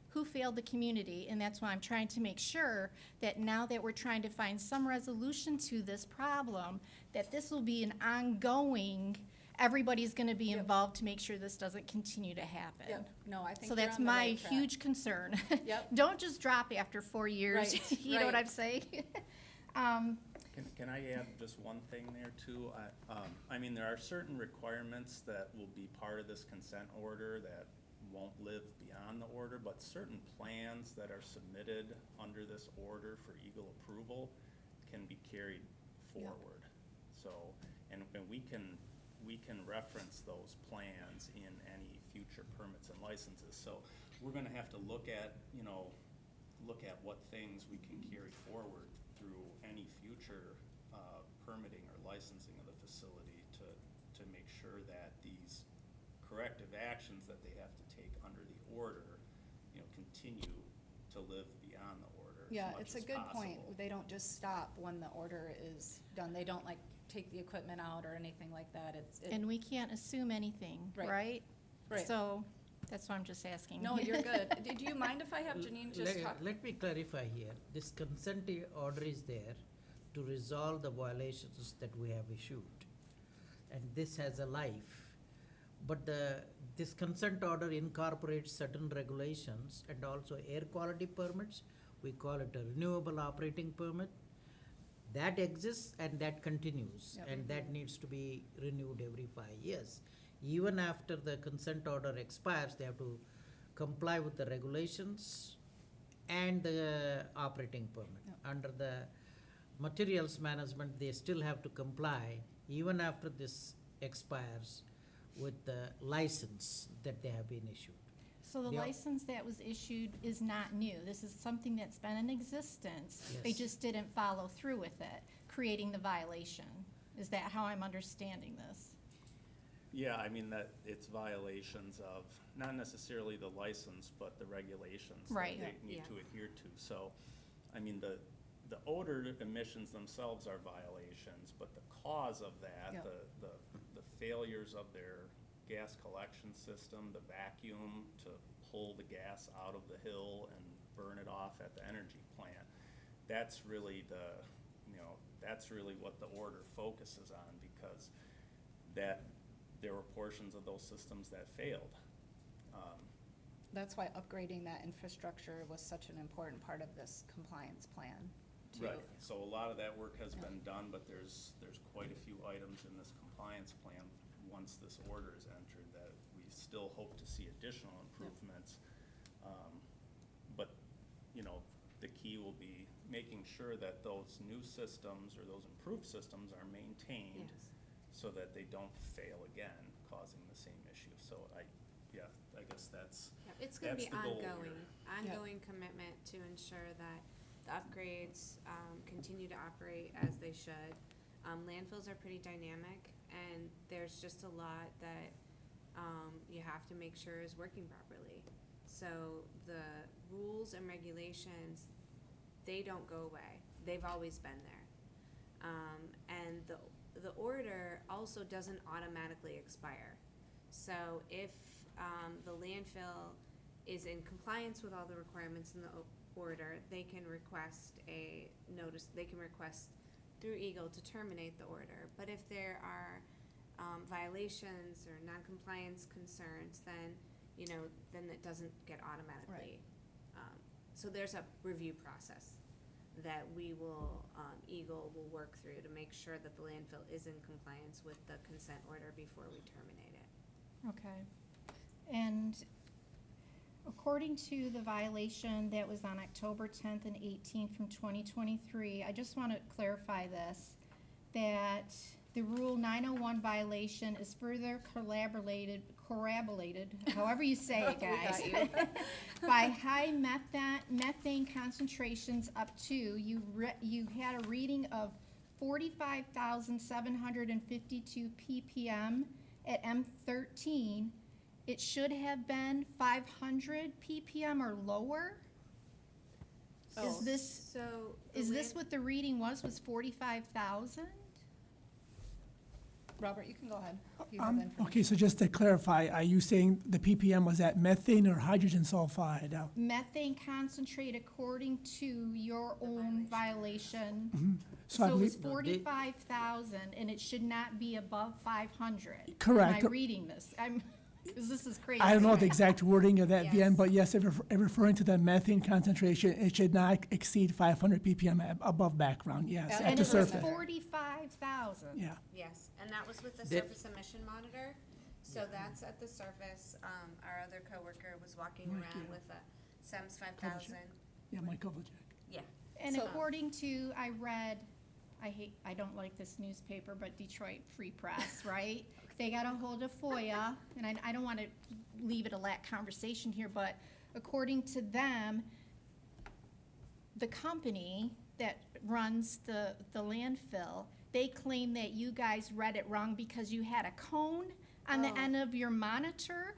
Who failed the community? And that's why I'm trying to make sure that now that we're trying to find some resolution to this problem, that this will be an ongoing, everybody's going to be involved to make sure this doesn't continue to happen. Yep. No, I think So you're that's on the my right track. huge concern. Yep. Don't just drop after 4 years. Right, You know what right. I'm saying? Can I add just one thing there too? I mean, there are certain requirements that will be part of this consent order that won't live beyond the order, but certain plans that are submitted under this order for EGLE approval can be carried forward. So, and we can reference those plans in any future permits and licenses. So we're gonna have to look at what things we can carry forward through any future permitting or licensing of the facility to make sure that these corrective actions that they have to take under the order, continue to live beyond the order. Yeah, as much it's a as good point. possible. They don't just stop when the order is done. They don't take the equipment out or anything like that. And we can't assume anything, Right. right? Right. So that's why I'm just asking. No, you're good. Do you mind if I have Janine just talk? Let me clarify here. This consent order is there to resolve the violations that we have issued. And this has a life. But this consent order incorporates certain regulations and also air quality permits. We call it a renewable operating permit. That exists and that continues. Yep. And that needs to be renewed every 5 years. Even after the consent order expires, they have to comply with the regulations and the operating permit. Under the materials management, they still have to comply even after this expires with the license that they have been issued. So the Yeah. license that was issued is not new. This is something that's been in existence. They Yes. just didn't follow through with it, creating the violation. Is that how I'm understanding this? Yeah, I mean, that it's violations of, not necessarily the license, but the regulations Right. that they need Yeah. to adhere to. So, I mean, the odor emissions themselves are violations, but the cause of that, Yeah. the failures of their gas collection system, the vacuum to pull the gas out of the hill and burn it off at the energy plant, that's really that's really what the order focuses on, because there were portions of those systems that failed. That's why upgrading that infrastructure was such an important part of this compliance plan, too. Right, so a lot of that work has Yeah. been done, but there's quite a few items in this compliance plan, once this order is entered, that we still hope to see additional improvements. But, the key will be making sure that those new systems or those improved systems are maintained Yes. so that they don't fail again, causing the same issue. So I guess that's, Yep, it's gonna That's be the goal ongoing, here. ongoing commitment to ensure that the upgrades, continue to operate as they should. Landfills are pretty dynamic, and there's just a lot that, you have to make sure is working properly. So the rules and regulations, they don't go away. They've always been there. And the order also doesn't automatically expire. So if, the landfill is in compliance with all the requirements in the order, they can request a notice, they can request through EGLE to terminate the order. But if there are, violations or non-compliance concerns, then, then it doesn't get automatically. So there's a review process that we will, EGLE will work through to make sure that the landfill is in compliance with the consent order before we terminate it. Okay. And according to the violation that was on October 10th and 18th from 2023, I just want to clarify this, that the Rule 901 violation is further corroborated, however you say it, guys, by high methane concentrations up to, you had a reading of 45,752 ppm at M13. It should have been 500 ppm or lower? Is this, So. is this what the reading was 45,000? Robert, you can go ahead. You have information. Okay, so just to clarify, are you saying the ppm was at methane or hydrogen sulfide? Methane concentrate according to your own violation. So I So it's believe- 45,000 and it should not be above 500. Correct. Am I reading this? Because this is crazy. I don't know the exact wording of that, Yes. VN, but yes, if referring to the methane concentration, it should not exceed 500 ppm above background, yes, And at And the it was surface. 45,000. Yeah, Yes, and that was with the Did- surface emission monitor. So that's at the surface. Our other coworker was walking Mike, around yeah. with a SEMS 5000. yeah, Mike Kovalchuk. Yeah. And So- according to, I don't like this newspaper, but Detroit Free Press, right? They got a hold of FOIA, and I don't want to leave it a lack conversation here, but according to them, the company that runs the landfill, they claim that you guys read it wrong because you had a cone on the Oh. end of your monitor.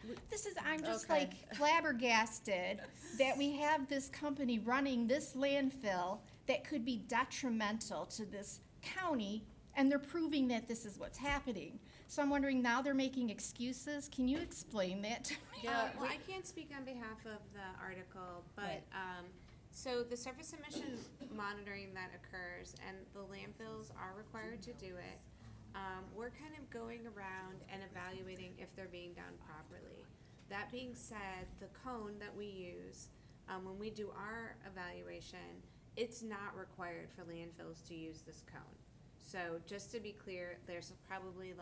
I'm just Okay. like flabbergasted that we have this company running this landfill that could be detrimental to this county, and they're proving that this is what's happening. So I'm wondering, now they're making excuses. Can you explain that to me? Yeah, Well, I can't speak on behalf of the article, but, so the surface emission monitoring that occurs, and the landfills are required to do it. We're kind of going around and evaluating if they're being done properly. That being said, the cone that we use, when we do our evaluation, it's not required for landfills to use this cone. So just to be clear, there's probably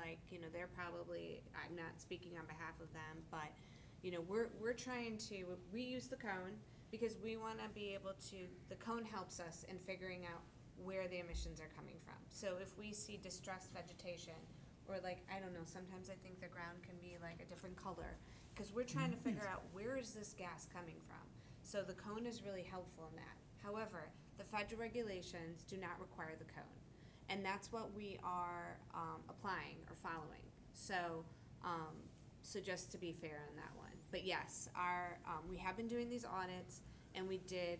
they're probably, I'm not speaking on behalf of them, but, we're trying to, we use the cone because we want to be able to, the cone helps us in figuring out where the emissions are coming from. So if we see distressed vegetation, or like, I don't know, sometimes I think the ground can be like a different color, because we're trying to figure out where is this gas coming from. So the cone is really helpful in that. However, the federal regulations do not require the cone. And that's what we are applying or following. So, so just to be fair on that one. But yes, we have been doing these audits, and we did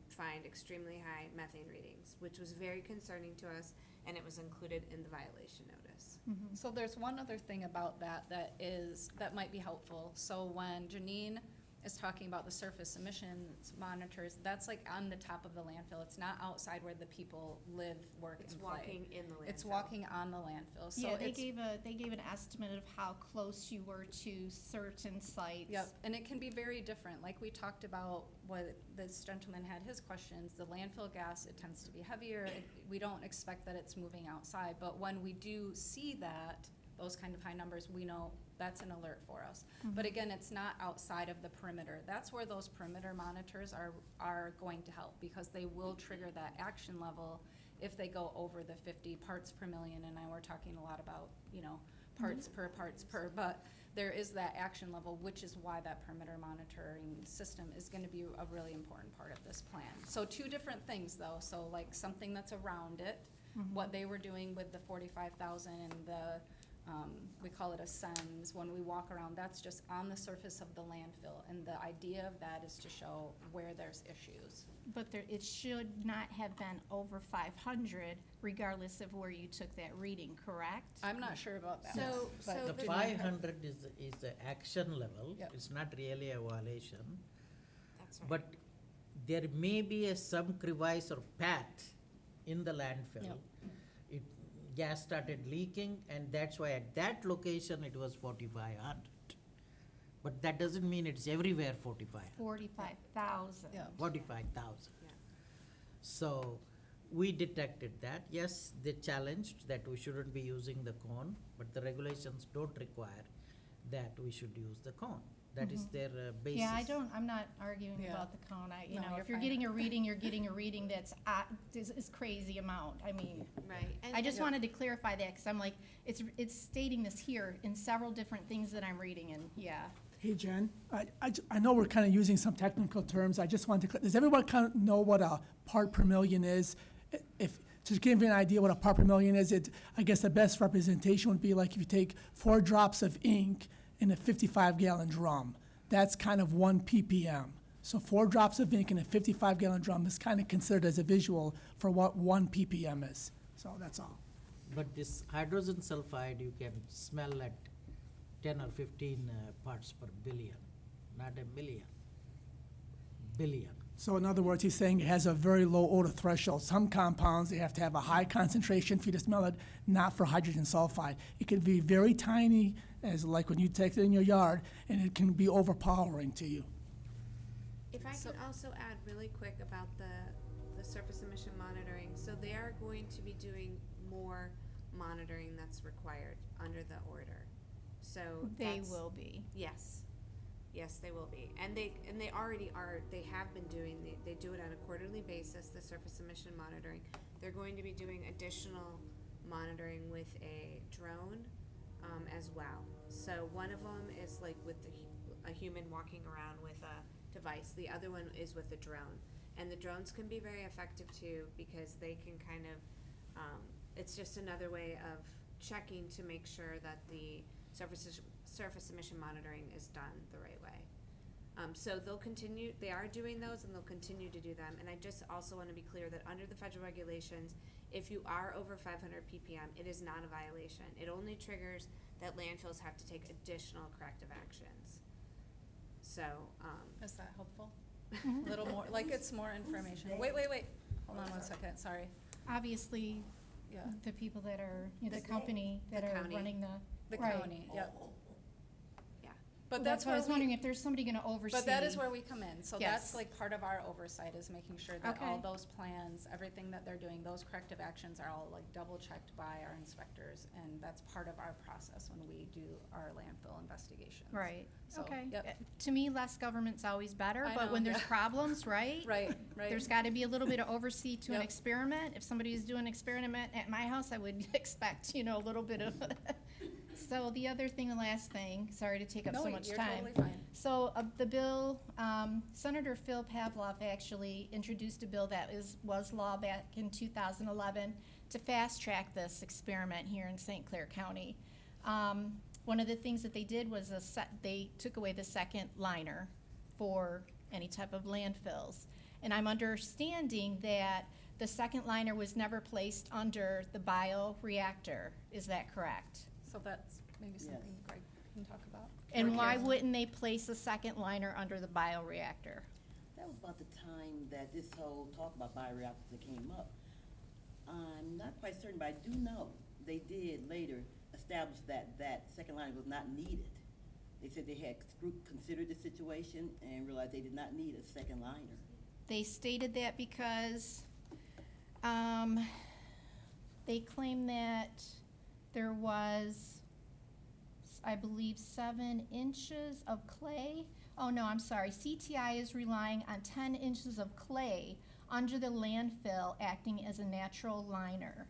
find extremely high methane readings, which was very concerning to us, and it was included in the violation notice. So there's one other thing about that might be helpful. So when Janine is talking about the surface emissions monitors, that's like on the top of the landfill. It's not outside where the people live, work, It's and play. walking in the landfill. It's walking on the landfill. So Yeah, they it's, gave an estimate of how close you were to certain sites. yep, and it can be very different. Like we talked about, what this gentleman had his questions, the landfill gas, it tends to be heavier. We don't expect that it's moving outside, but when we do see that, those kind of high numbers, we know that's an alert for us. But again, it's not outside of the perimeter. That's where those perimeter monitors are going to help, because they will trigger that action level if they go over the 50 parts per million. And we're talking a lot about, parts per, but there is that action level, which is why that perimeter monitoring system is gonna be a really important part of this plan. So two different things though, so like something that's around it, what they were doing with the 45,000 and the, we call it a SENS, when we walk around, that's just on the surface of the landfill. And the idea of that is to show where there's issues. But it should not have been over 500 regardless of where you took that reading, correct? I'm not sure about that. So, but- The the 500 is the action level. Yep. It's not really a violation. That's right. But there may be some crevice or path in the landfill. Yep. Gas started leaking, and that's why at that location it was 4,500. But that doesn't mean it's everywhere 45. 45,000. Yeah. 45,000. Yeah. So we detected that. Yes, they challenged that we shouldn't be using the cone, but the regulations don't require that we should use the cone. That is their basis. Yeah, I'm not arguing Yeah. about the cone. No, you're If you're fine. getting a reading, you're getting a reading that's is crazy amount. I mean, Right. I just wanted to clarify that, because I'm like, it's stating this here in several different things that I'm reading, and yeah. Hey, Jen, I know we're kind of using some technical terms. I just wanted to, does everyone kind of know what a part per million is? If, to give you an idea what a part per million is, I guess the best representation would be like if you take 4 drops of ink in a 55-gallon drum. That's kind of 1 ppm. So 4 drops of ink in a 55-gallon drum is kind of considered as a visual for what 1 ppm is. So that's all. But this hydrogen sulfide, you can smell at 10 or 15 parts per billion, not a million, billion. So in other words, he's saying it has a very low odor threshold. Some compounds, they have to have a high concentration for you to smell it, not for hydrogen sulfide. It could be very tiny, as like when you take it in your yard, and it can be overpowering to you. If I could also add really quick about the surface emission monitoring, so they are going to be doing more monitoring that's required under the order. So They that's- will be. Yes, yes, they will be, and they already are. They have been doing. They do it on a quarterly basis. The surface emission monitoring. They're going to be doing additional monitoring with a drone as well. So one of them is like with a human walking around with a device. The other one is with a drone, and the drones can be very effective too, because they can kind of. It's just another way of checking to make sure that the surface emission monitoring is done the right way. So they'll continue, they are doing those, and they'll continue to do them. And I just also want to be clear that under the federal regulations, if you are over 500 ppm, it is not a violation. It only triggers that landfills have to take additional corrective actions. So, Is that helpful? A little more, like it's more information. Wait. Hold on one second, sorry. Obviously, Yeah. the people that are, the company that The are county. running The right. county, yep. But Well, that's why I where was we, wondering if there's somebody gonna oversee. but that is where we come in. So that's Yes. like part of our oversight is making sure that all Okay. those plans, everything that they're doing, those corrective actions are all like double checked by our inspectors. And that's part of our process when we do our landfill investigations. Right, So, okay. yep. To me, less government's always better, I but know, when there's yeah. problems, right? Right, right. There's gotta be a little bit of oversee to an Yep. experiment. If somebody is doing an experiment at my house, I would expect, a little bit of. So the other thing, the last thing, sorry to take up No, so much you're time. totally fine. So the bill, Senator Phil Pavlov actually introduced a bill that was law back in 2011 to fast track this experiment here in St. Clair County. One of the things that they did was they took away the second liner for any type of landfills. And I'm understanding that the second liner was never placed under the bioreactor. Is that correct? So that's maybe Yes. something Greg can talk about. And why Okay. wouldn't they place a second liner under the bioreactor? That was about the time that this whole talk about bioreactors came up. I'm not quite certain, but I do know they did later establish that that second line was not needed. They said they had considered the situation and realized they did not need a second liner. They stated that because they claimed that there was, I believe, 7 inches of clay. Oh, no, I'm sorry. CTI is relying on 10 inches of clay under the landfill acting as a natural liner.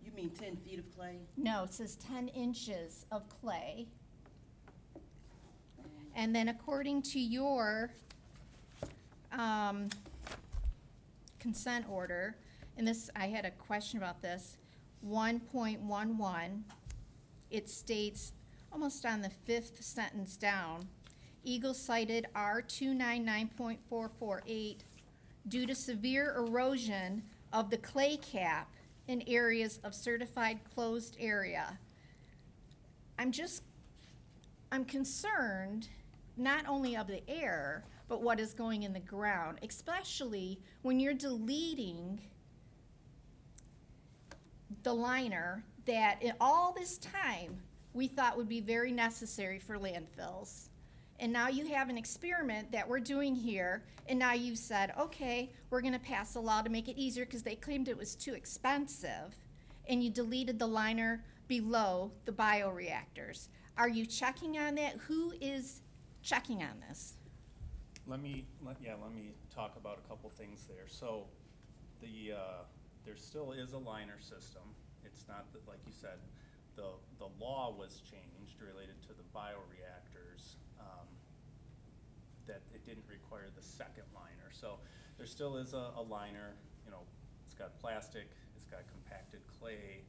You mean 10 feet of clay? No, it says 10 inches of clay. And then according to your consent order, and this, I had a question about this, 1.11, it states, almost on the 5th sentence down, EGLE cited R299.448 due to severe erosion of the clay cap in areas of certified closed area. I'm concerned not only of the air, but what is going in the ground, especially when you're deleting the liner that in all this time we thought would be very necessary for landfills. And now you have an experiment that we're doing here, and now you've said, okay, we're gonna pass a law to make it easier because they claimed it was too expensive, and you deleted the liner below the bioreactors. Are you checking on that? Who is checking on this? Let me talk about a couple things there. So there still is a liner system. It's not that, like you said, the law was changed related to the bioreactors, that it didn't require the second liner. So there still is a liner, it's got plastic, it's got compacted clay.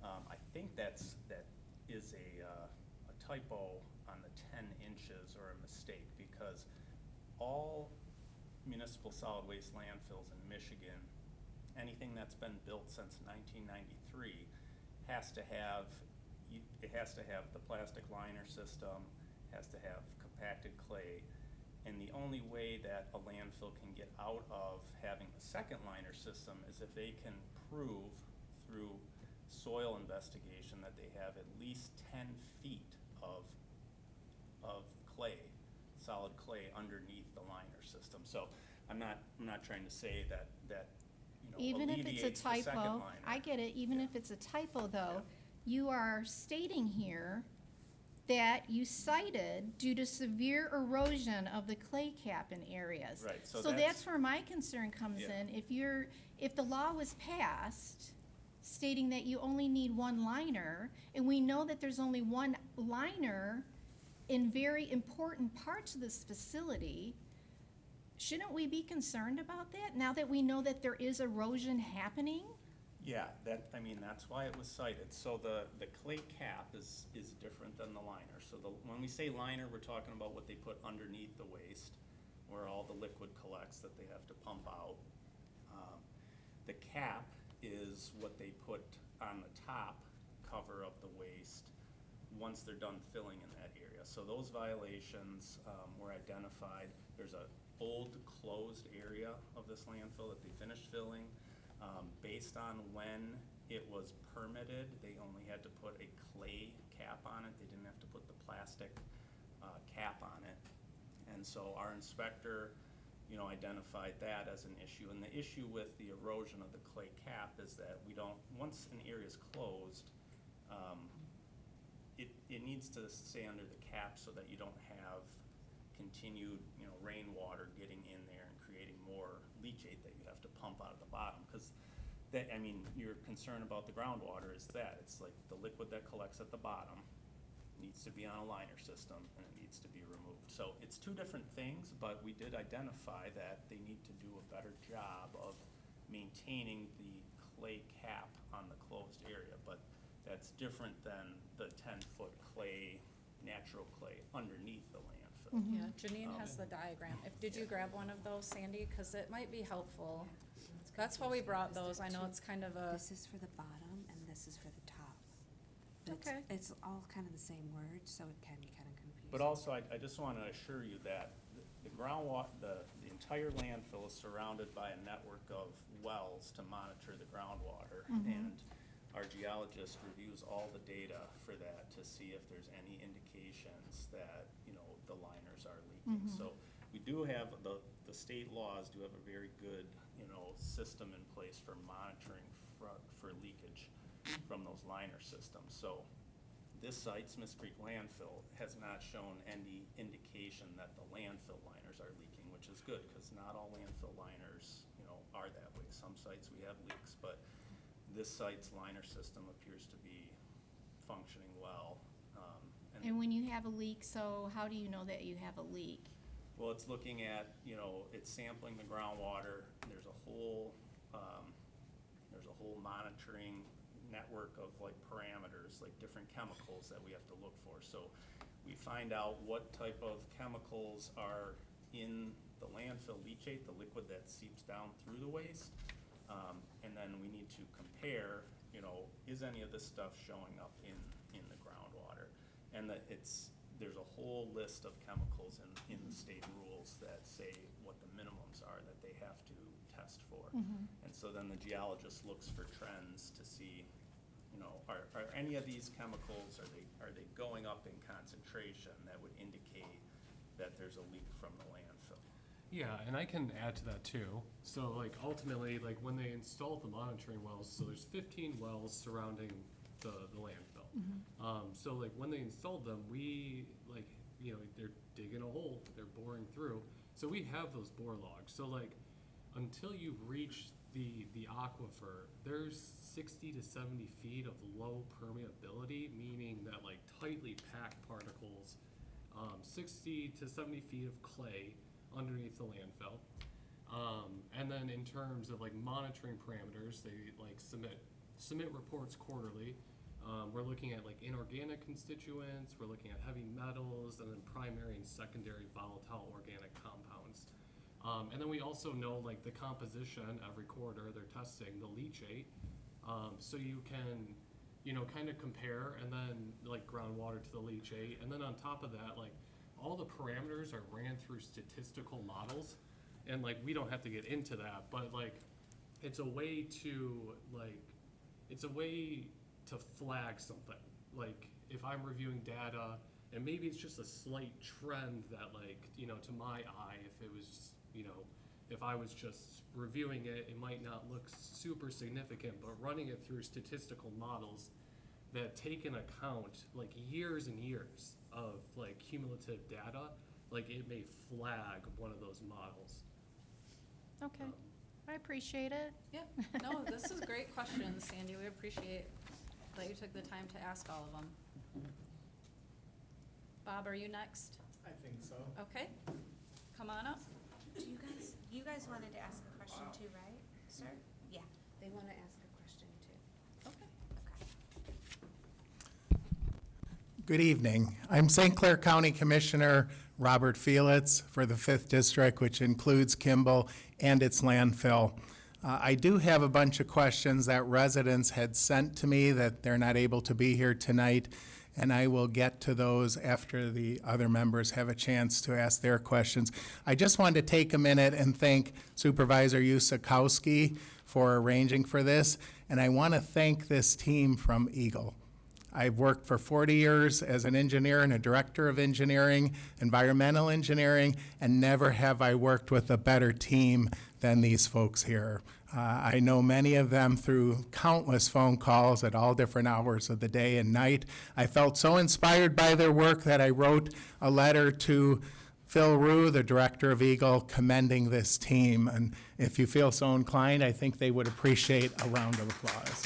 I think that is a typo on the 10 inches or a mistake, because all municipal solid waste landfills in Michigan, anything that's been built since 1993 has to have the plastic liner system, has to have compacted clay, and the only way that a landfill can get out of having a second liner system is if they can prove through soil investigation that they have at least 10 feet of clay, solid clay underneath the liner system. So I'm not trying to say that Even if it's a alleviates the second typo, liner. I get it, even if it's a typo though, you are stating here that you cited due to severe erosion of the clay cap in areas. Right, so So that's- that's where my concern comes Yeah. in. If the law was passed stating that you only need one liner, and we know that there's only one liner in very important parts of this facility, shouldn't we be concerned about that now that we know that there is erosion happening? Yeah, that's why it was cited. So the clay cap is different than the liner. So when we say liner, we're talking about what they put underneath the waste, where all the liquid collects that they have to pump out. The cap is what they put on the top cover of the waste once they're done filling in that area. So those violations were identified. There's a old closed area of this landfill that they finished filling. Based on when it was permitted, they only had to put a clay cap on it. They didn't have to put the plastic cap on it. And so our inspector, you know, identified that as an issue. And the issue with the erosion of the clay cap is that we don't, once an area is closed, it needs to stay under the cap so that you don't have continued, you know, rainwater getting in there and creating more leachate that you have to pump out of the bottom. Because that, I mean, your concern about the groundwater is that it's like the liquid that collects at the bottom needs to be on a liner system and it needs to be removed. So it's two different things, but we did identify that they need to do a better job of maintaining the clay cap on the closed area. But that's different than the 10-foot clay, natural clay underneath the landfill. Yeah, Janine has the diagram. Did you grab one of those, Sandy? Because it might be helpful. That's why we brought those. I know it's kind of a, This is for the bottom and this is for the top. But Okay. It's all kind of the same word, so it can be kind of confusing. But also, I just want to assure you that the groundwater, the entire landfill is surrounded by a network of wells to monitor the groundwater. And our geologist reviews all the data for that to see if there's any indications that, you know, the liners are leaking. So we do have, the state laws do have a very good, you know, system in place for monitoring for leakage from those liner systems. So this site, Smith Creek Landfill, has not shown any indication that the landfill liners are leaking, which is good, because not all landfill liners, you know, are that way. Some sites we have leaks, but this site's liner system appears to be functioning well. And when you have a leak, so how do you know that you have a leak? Well, it's looking at, you know, it's sampling the groundwater. There's a whole monitoring network of like parameters, like different chemicals that we have to look for. So we find out what type of chemicals are in the landfill leachate, the liquid that seeps down through the waste. And then we need to compare, you know, is any of this stuff showing up in the groundwater? And that there's a whole list of chemicals in the state rules that say what the minimums are that they have to test for. And so then the geologist looks for trends to see, you know, are any of these chemicals, are they going up in concentration that would indicate that there's a leak from the landfill? Yeah, and I can add to that too. So like ultimately, like when they installed the monitoring wells, so there's 15 wells surrounding the landfill. So like when they installed them, we like, you know, they're digging a hole, they're boring through. So we have those bore logs. So like until you reach the aquifer, there's 60 to 70 feet of low permeability, meaning that like tightly packed particles, 60 to 70 feet of clay underneath the landfill. And then in terms of like monitoring parameters, they like submit reports quarterly. We're looking at like inorganic constituents, we're looking at heavy metals, and then primary and secondary volatile organic compounds. And then we also know like the composition every quarter, they're testing the leachate. So you can, you know, kind of compare and then like groundwater to the leachate. And then on top of that, like all the parameters are ran through statistical models. And like, we don't have to get into that, but like, it's a way to flag something. Like if I'm reviewing data and maybe it's just a slight trend that like, you know, to my eye, if it was, you know, if I was just reviewing it, it might not look super significant, but running it through statistical models that take into account like years and years of like cumulative data, like it may flag one of those models. Okay, I appreciate it. yeah, no, this is great questions, Sandy. We appreciate that you took the time to ask all of them. Bob, are you next? I think so. Okay, come on up. Do you guys wanted to ask a question too, right, sir? Yeah, they want to ask a question too. Okay. Good evening. I'm St. Clair County Commissioner Robert Felix for the 5th District, which includes Kimball and its landfill. I do have a bunch of questions that residents had sent to me that they're not able to be here tonight, and I will get to those after the other members have a chance to ask their questions. I just wanted to take a minute and thank Supervisor Usakowski for arranging for this, and I want to thank this team from EGLE. I've worked for 40 years as an engineer and a director of engineering, environmental engineering, and never have I worked with a better team than these folks here. I know many of them through countless phone calls at all different hours of the day and night. I felt so inspired by their work that I wrote a letter to Phil Rue, the director of EGLE, commending this team. And if you feel so inclined, I think they would appreciate a round of applause.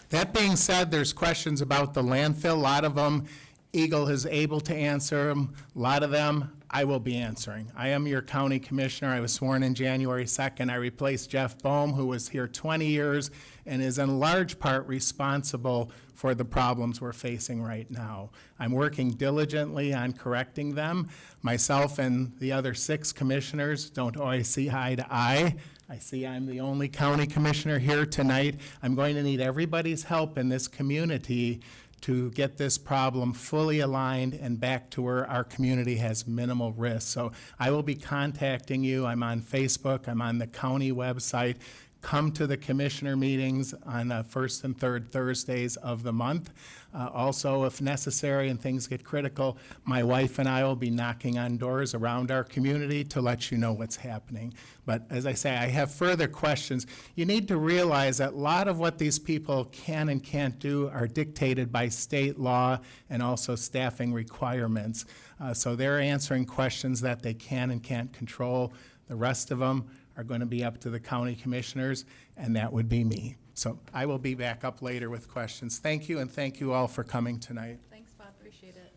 That being said, there's questions about the landfill. A lot of them, EGLE is able to answer them. A lot of them, I will be answering. I am your county commissioner. I was sworn in January 2nd. I replaced Jeff Bohm, who was here 20 years and is in large part responsible for the problems we're facing right now. I'm working diligently on correcting them. Myself and the other 6 commissioners don't always see eye to eye. I see I'm the only county commissioner here tonight. I'm going to need everybody's help in this community to get this problem fully aligned and back to where our community has minimal risk. So I will be contacting you. I'm on Facebook. I'm on the county website. Come to the commissioner meetings on the first and third Thursdays of the month. Also, if necessary and things get critical, my wife and I will be knocking on doors around our community to let you know what's happening. But as I say, I have further questions. You need to realize that a lot of what these people can and can't do are dictated by state law and also staffing requirements. So they're answering questions that they can and can't control. The rest of them are going to be up to the county commissioners, and that would be me. So I will be back up later with questions. Thank you, and thank you all for coming tonight. Thanks, Bob, appreciate it.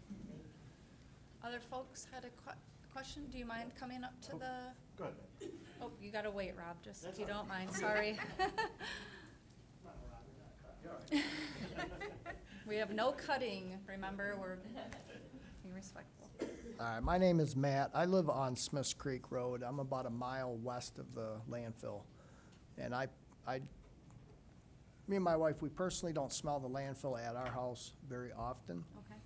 Other folks had a question? Do you mind coming up to the? Good. Oh, you gotta wait, Rob, just if you don't mind, sorry. We have no cutting, remember, we're being respectful. My name is Matt. I live on Smiths Creek Road. I'm about a mile west of the landfill. And me and my wife, we personally don't smell the landfill at our house very often. Okay.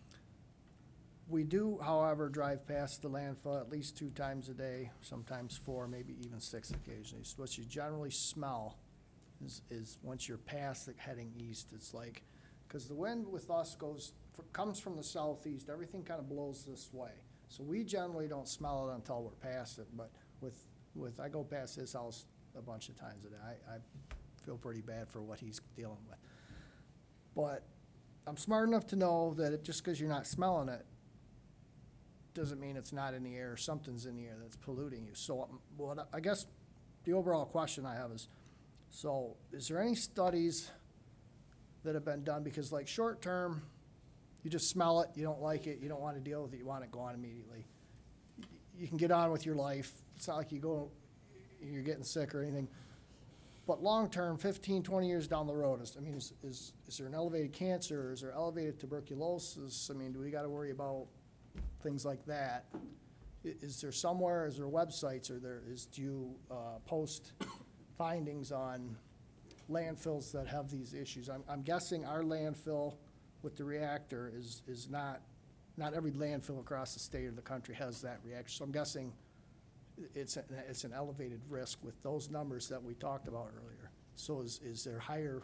We do, however, drive past the landfill at least 2 times a day, sometimes 4, maybe even 6 occasionally. So what you generally smell is once you're past it heading east, it's like, because the wind with us comes from the southeast, everything kind of blows this way. So we generally don't smell it until we're past it, but I go past his house a bunch of times a day. I feel pretty bad for what he's dealing with. But I'm smart enough to know that just because you're not smelling it doesn't mean it's not in the air. Something's in the air that's polluting you. So I guess the overall question I have is, so is there any studies that have been done? Because like short term, you just smell it, you don't like it, you don't want to deal with it, you want it gone immediately. You can get on with your life. It's not like you're getting sick or anything. But long term, 15, 20 years down the road, is there an elevated cancer? Is there elevated tuberculosis? I mean, do we got to worry about things like that? Is there websites, or do you post findings on landfills that have these issues? I'm guessing our landfill with the reactor is not every landfill across the state or the country has that reactor. So I'm guessing it's an elevated risk with those numbers that we talked about earlier. So is there higher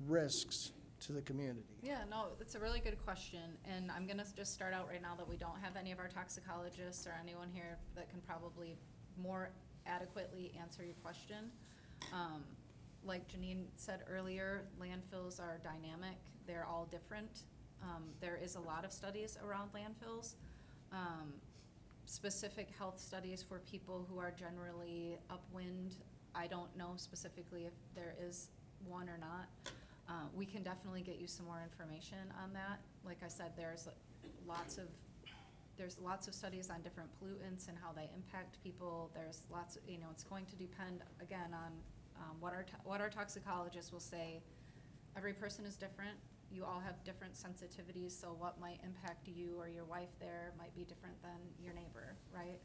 risks to the community? Yeah, no, that's a really good question, and I'm gonna just start out right now that we don't have any of our toxicologists or anyone here that can probably more adequately answer your question. Like Janine said earlier, landfills are dynamic. They're all different. There is a lot of studies around landfills. Specific health studies for people who are generally upwind. I don't know specifically if there is one or not. We can definitely get you some more information on that. Like I said, there's lots of studies on different pollutants and how they impact people. There's lots of, it's going to depend again on what our toxicologists will say. Every person is different. You all have different sensitivities, so what might impact you or your wife there might be different than your neighbor, right?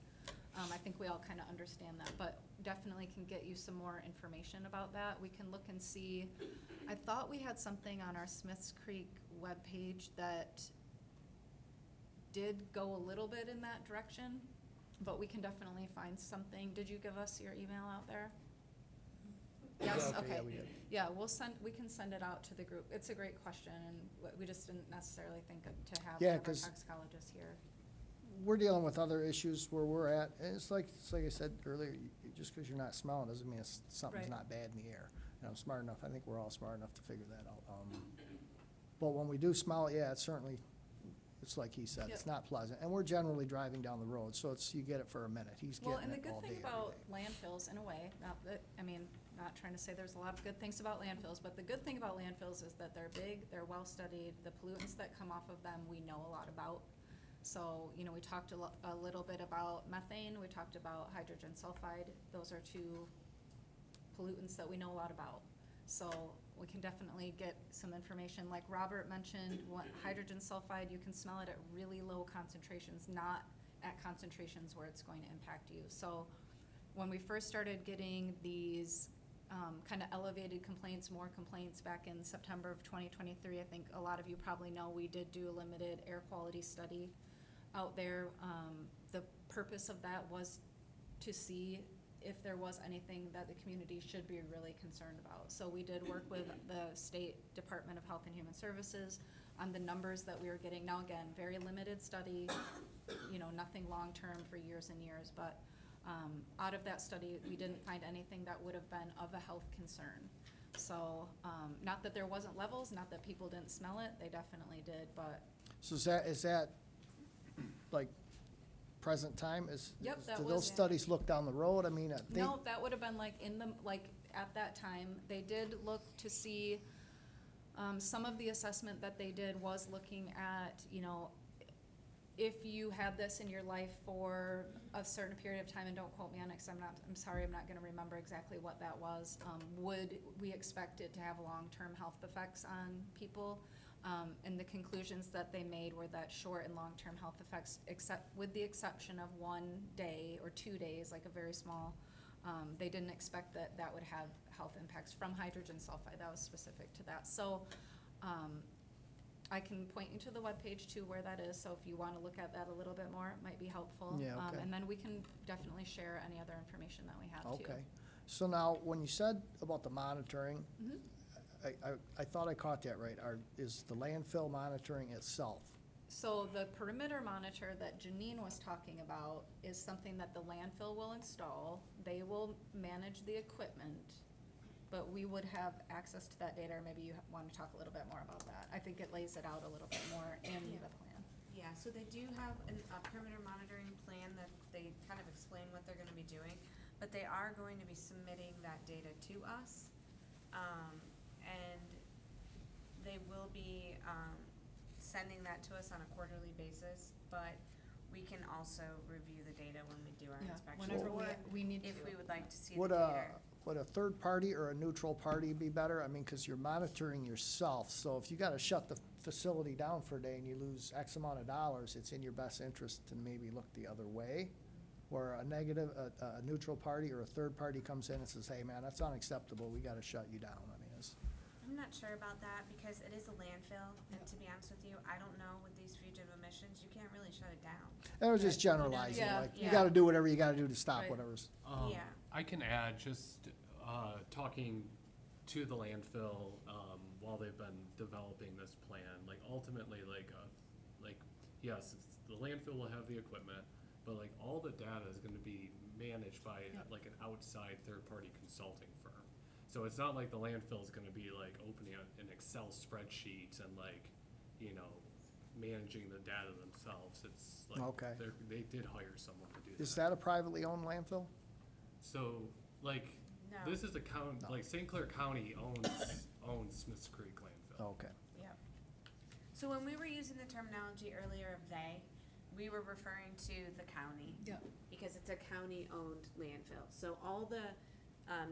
I think we all kind of understand that, but definitely can get you some more information about that. We can look and see. I thought we had something on our Smiths Creek webpage that did go a little bit in that direction, but we can definitely find something. Did you give us your email out there? Yes, Yeah, okay. yeah, we did. Yeah, we can send it out to the group. It's a great question, and we just didn't necessarily think to have Yeah, one of our 'cause- toxicologists here. We're dealing with other issues where we're at, and it's like I said earlier, just because you're not smelling doesn't mean something's Right. not bad in the air. And I'm smart enough, I think we're all smart enough to figure that out. But when we do smell it, yeah, it's certainly, it's like he said, it's Yep. not pleasant. And we're generally driving down the road, so you get it for a minute. He's Well, getting and the it all good day, thing every about day. landfills, in a way, not trying to say there's a lot of good things about landfills, but the good thing about landfills is that they're big, they're well-studied, the pollutants that come off of them, we know a lot about. So, we talked a little bit about methane, we talked about hydrogen sulfide, those are two pollutants that we know a lot about. So we can definitely get some information, like Robert mentioned, hydrogen sulfide, you can smell it at really low concentrations, not at concentrations where it's going to impact you. So when we first started getting these kind of elevated complaints, more complaints back in September of 2023, I think a lot of you probably know we did do a limited air quality study out there. The purpose of that was to see if there was anything that the community should be really concerned about. So we did work with the State Department of Health and Human Services on the numbers that we were getting. Now again, very limited study, nothing long-term for years and years, but out of that study, we didn't find anything that would have been of a health concern. So, not that there wasn't levels, not that people didn't smell it, they definitely did, but. So is that like present time? Yep, that Do was those in- studies look down the road? I mean, No, that would have been at that time, they did look to see, some of the assessment that they did was looking at, if you had this in your life for a certain period of time, and don't quote me on it, 'cause I'm sorry, I'm not gonna remember exactly what that was, would we expect it to have long-term health effects on people? And the conclusions that they made were that short and long-term health effects, with the exception of 1 day or 2 days, like a very small, they didn't expect that would have health impacts from hydrogen sulfide. That was specific to that. So, I can point you to the webpage too where that is, so if you wanna look at that a little bit more, it might be helpful. Yeah, okay. And then we can definitely share any other information that we have too. Okay. So now, when you said about the monitoring, Mhm. I thought I caught that right. Is the landfill monitoring itself? So the perimeter monitor that Janine was talking about is something that the landfill will install. They will manage the equipment, but we would have access to that data, or maybe you want to talk a little bit more about that. I think it lays it out a little bit more in Yeah. the plan. Yeah, so they do have a perimeter monitoring plan that they kind of explain what they're gonna be doing, but they are going to be submitting that data to us. And they will be, sending that to us on a quarterly basis, but we can also review the data when we do our inspection. Whenever or we need to. if we would like to see the Would data. a third party or a neutral party be better? I mean, because you're monitoring yourself, so if you gotta shut the facility down for a day and you lose X amount of dollars, it's in your best interest to maybe look the other way. Where a neutral party or a third party comes in and says, hey, man, that's unacceptable, we gotta shut you down. I mean, I'm not sure about that because it is a landfill, and to be honest with you, I don't know with these fugitive emissions, you can't really shut it down. I was just Right. You know what I generalizing, mean? like, you Yeah. gotta do whatever you gotta do to stop Right. whatever's. Yeah. I can add, just talking to the landfill while they've been developing this plan, like ultimately, yes, the landfill will have the equipment, but like all the data is gonna be managed by like an outside third-party consulting firm. So it's not like the landfill is gonna be like opening an Excel spreadsheet and managing the data themselves. It's like, Okay. they did hire someone to do that. Is that a privately owned landfill? So, No. this is a county, No. St. Clair County owns Smiths Creek landfill. Okay. Yep. So when we were using the terminology earlier of they, we were referring to the county. Yep. Because it's a county-owned landfill. So all the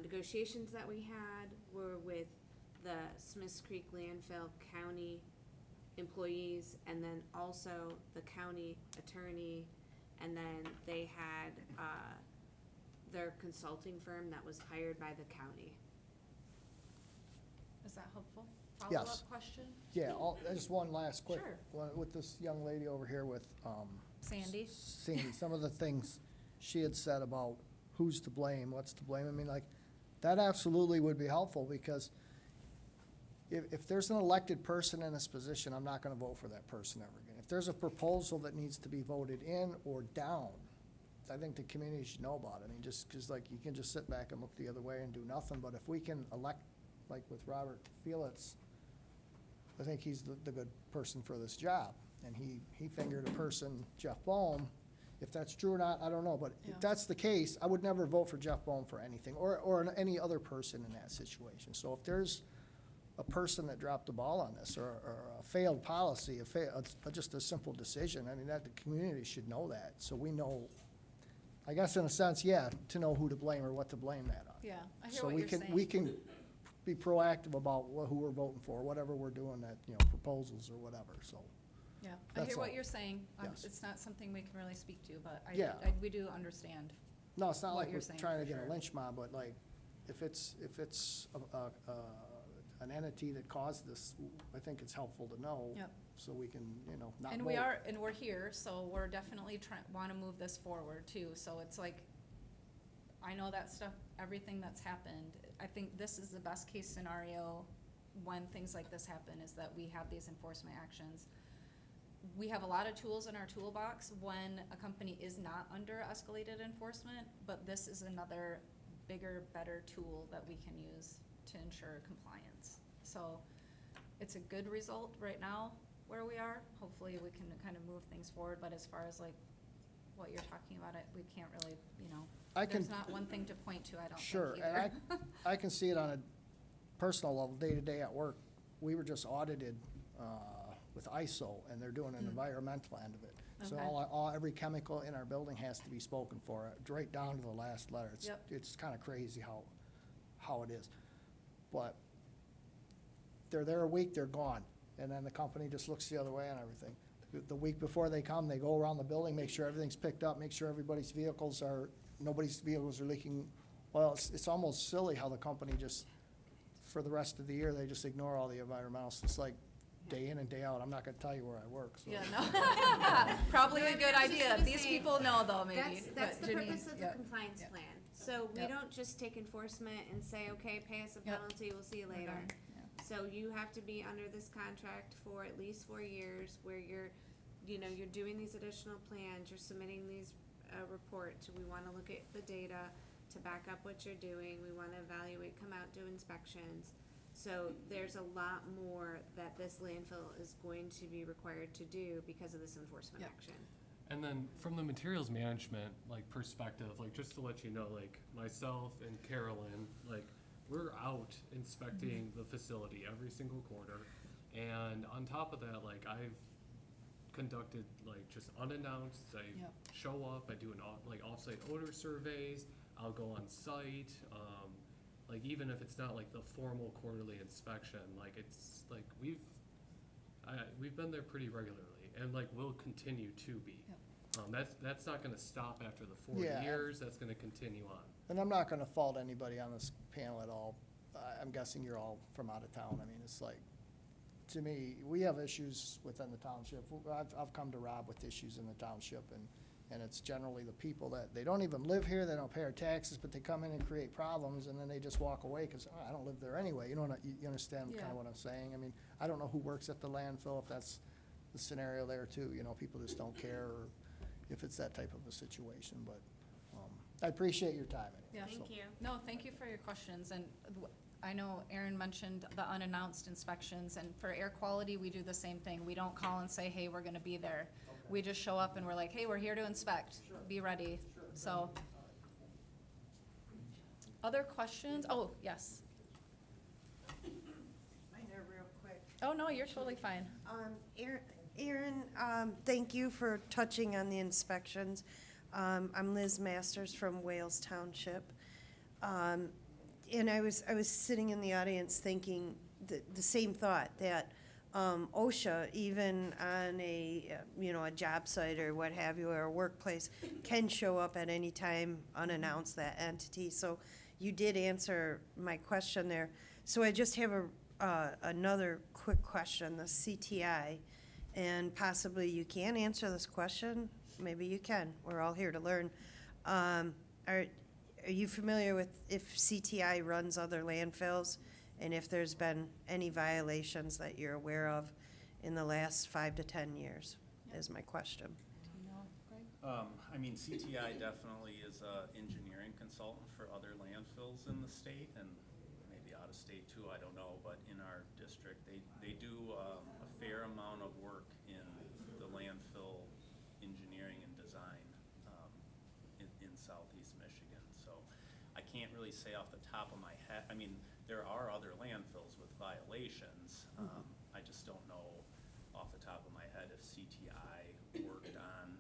negotiations that we had were with the Smiths Creek landfill county employees, and then also the county attorney, and then they had their consulting firm that was hired by the county. Is that helpful? Yes. Follow-up question? Yeah, just one last quick, Sure. one with this young lady over here with, Sandy? Sandy, some of the things she had said about who's to blame, what's to blame. I mean, like, That absolutely would be helpful, because if there's an elected person in this position, I'm not gonna vote for that person ever again. If there's a proposal that needs to be voted in or down, I think the community should know about it. I mean, just, cause like, you can just sit back and look the other way and do nothing, but if we can elect, like with Robert Felix, I think he's the good person for this job. And he fingered a person, Jeff Bohm. If that's true or not, I don't know, but Yeah. if that's the case, I would never vote for Jeff Bohm for anything, or any other person in that situation. So if there's a person that dropped the ball on this, or a failed policy, just a simple decision, I mean, that the community should know that, so we know, I guess in a sense, yeah, to know who to blame or what to blame that on. Yeah, I hear So what we you're can, saying. we can be proactive about who we're voting for, whatever we're doing, that, proposals or whatever, so. Yeah, I That's hear what all. you're saying. Yes. It's not something we can really speak to, but Yeah. we do understand. No, it's not What like you're we're saying, trying to for get a sure. lynch mob, but like, if it's an entity that caused this, I think it's helpful to know. Yep. So we can, not And vote. we're here, so we're definitely wanna move this forward too, so it's like, I know that stuff, everything that's happened, I think this is the best case scenario when things like this happen, is that we have these enforcement actions. We have a lot of tools in our toolbox when a company is not under escalated enforcement, but this is another bigger, better tool that we can use to ensure compliance. So it's a good result right now where we are. Hopefully we can kind of move things forward, but as far as like what you're talking about, we can't really, there's not one thing to point to, I don't think Sure, either. and I can see it on a personal level, day-to-day at work. We were just audited with ISO, and they're doing an environmental end of it. So Okay. every chemical in our building has to be spoken for, right down to the last letter. Yep. It's kind of crazy how it is. But they're there a week, they're gone, and then the company just looks the other way on everything. The week before they come, they go around the building, make sure everything's picked up, make sure nobody's vehicles are leaking oil. It's almost silly how the company just, for the rest of the year, they just ignore all the environmentals. It's like day in and day out. I'm not gonna tell you where I work, so. Yeah, no, probably a good I was just idea. gonna These say, people know though, maybe. That's but the Janine- purpose of the yep. compliance Yep. plan. So we Yep. don't just take enforcement and say, okay, pay us a Yep. penalty, we'll see you We're later. done. So you have to be under this contract for at least 4 years, where you're doing these additional plans, you're submitting these reports. We wanna look at the data to back up what you're doing. We wanna evaluate, come out, do inspections. So there's a lot more that this landfill is going to be required to do because of this enforcement Yep. action. And then from the materials management perspective, just to let you know, myself and Carolyn, we're out inspecting the facility every single quarter. And on top of that, I've conducted just unannounced, I Yep. show up, I do an off-site odor surveys, I'll go on site, even if it's not the formal quarterly inspection, it's we've been there pretty regularly, and we'll continue to be. That's not gonna stop after the 4 Yeah. years, that's gonna continue on. And I'm not gonna fault anybody on this panel at all. I'm guessing you're all from out of town. I mean, it's to me, we have issues within the township. I've come to Rob with issues in the township, and it's generally the people that, they don't even live here, they don't pay our taxes, but they come in and create problems, and then they just walk away, because I don't live there anyway. You understand kind Yeah. of what I'm saying? I mean, I don't know who works at the landfill, if that's the scenario there too, people just don't care, or if it's that type of a situation, but I appreciate your time anyway. Yeah. Thank you. No, thank you for your questions, and I know Aaron mentioned the unannounced inspections, and for air quality, we do the same thing. We don't call and say, hey, we're gonna be there. We just show up and we're like, hey, we're here to inspect, be ready, so. Other questions? Oh, yes. I know real quick. Oh, no, you're totally fine. Aaron, thank you for touching on the inspections. I'm Liz Masters from Wales Township. And I was sitting in the audience thinking the same thought, that OSHA, even on a job site or what have you, or a workplace, can show up at any time unannounced, that entity. So you did answer my question there. So I just have another quick question, the CTI, and possibly you can answer this question. Maybe you can. We're all here to learn. are you familiar with if CTI runs other landfills? And if there's been any violations that you're aware of in the last 5 to 10 years, is my question. Do you know, Greg? I mean, CTI definitely is a engineering consultant for other landfills in the state and maybe out of state too, I don't know, but in our district, they do a fair amount of work in the landfill engineering and design in southeast Michigan. So I can't really say off the top of my head. I mean, there are other landfills with violations. I just don't know off the top of my head if CTI worked on,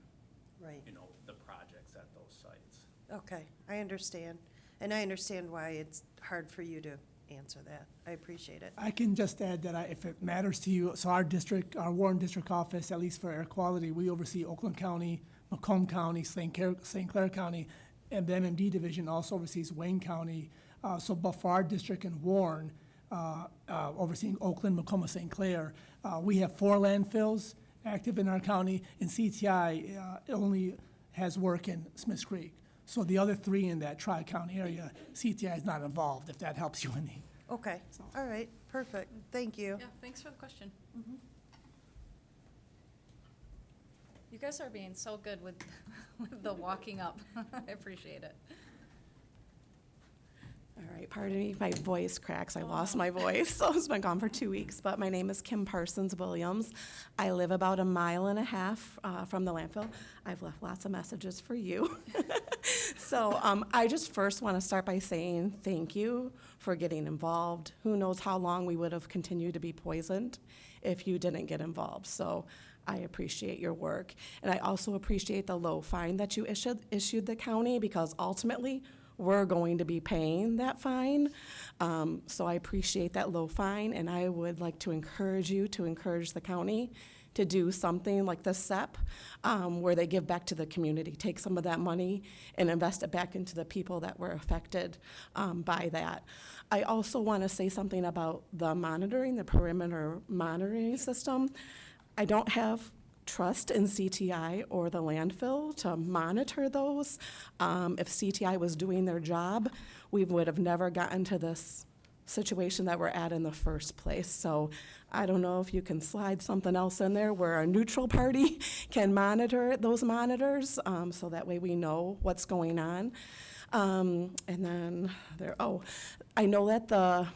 Right. you know, the projects at those sites. Okay, I understand. And I understand why it's hard for you to answer that. I appreciate it. I can just add that if it matters to you, so our district, our Warren District Office, at least for air quality, we oversee Oakland County, Macomb County, St. Clair County, and the MMD division also oversees Wayne County. But for our district in Warren, overseeing Oakland, Macomb, and St. Clair, we have 4 landfills active in our county, and CTI only has work in Smiths Creek. So the other 3 in that tri-county area, CTI is not involved, if that helps you any. Okay, So- all right, perfect. Thank you. Yeah, thanks for the question. You guys are being so good with, with the walking up. I appreciate it. All right, pardon me, my voice cracks. I lost my voice, so it's been gone for 2 weeks. But my name is Kim Parsons Williams. I live about 1.5 miles from the landfill. I've left lots of messages for you. So I just first want to start by saying thank you for getting involved. Who knows how long we would have continued to be poisoned if you didn't get involved. So I appreciate your work. And I also appreciate the low fine that you issued the county, because ultimately, we're going to be paying that fine. So I appreciate that low fine, and I would like to encourage you to encourage the county to do something like the SEP, where they give back to the community, take some of that money and invest it back into the people that were affected by that. I also want to say something about the monitoring, the perimeter monitoring system. I don't have trust in CTI or the landfill to monitor those. If CTI was doing their job, we would have never gotten to this situation that we're at in the first place. So I don't know if you can slide something else in there where a neutral party can monitor those monitors, so that way we know what's going on. And then I know that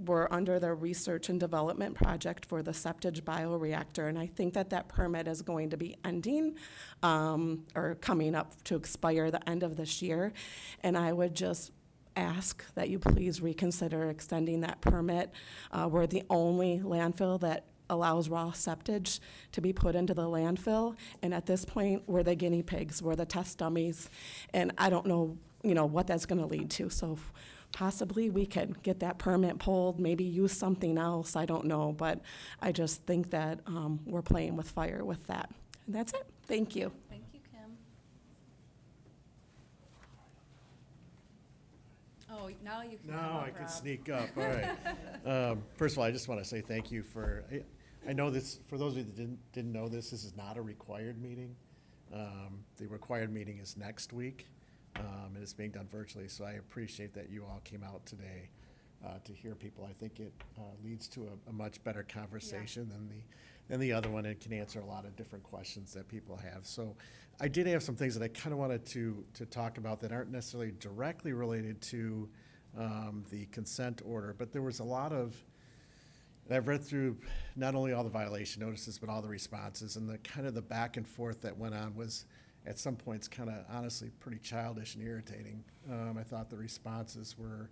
we're under the research and development project for the septage bioreactor, and I think that that permit is going to be ending or coming up to expire the end of this year. And I would just ask that you please reconsider extending that permit. We're the only landfill that allows raw septage to be put into the landfill, and at this point, we're the guinea pigs, we're the test dummies, and I don't know, what that's going to lead to. So possibly we could get that permit pulled, maybe use something else, I don't know, but I just think that we're playing with fire with that. And that's it. Thank you. Thank you, Kim. Oh, now you can come Now up, I can Rob. sneak up, all right. First of all, I just want to say thank you for, I know this, for those of you that didn't know this is not a required meeting. The required meeting is next week, and it's being done virtually, so I appreciate that you all came out today to hear people. I think it leads to a much better conversation than the other one, and can answer a lot of different questions that people have. So I did have some things that I kind of wanted to talk about that aren't necessarily directly related to the consent order, but there was a lot of, and I've read through not only all the violation notices, but all the responses, and the kind of the back and forth that went on was at some points kind of honestly pretty childish and irritating. I thought the responses were,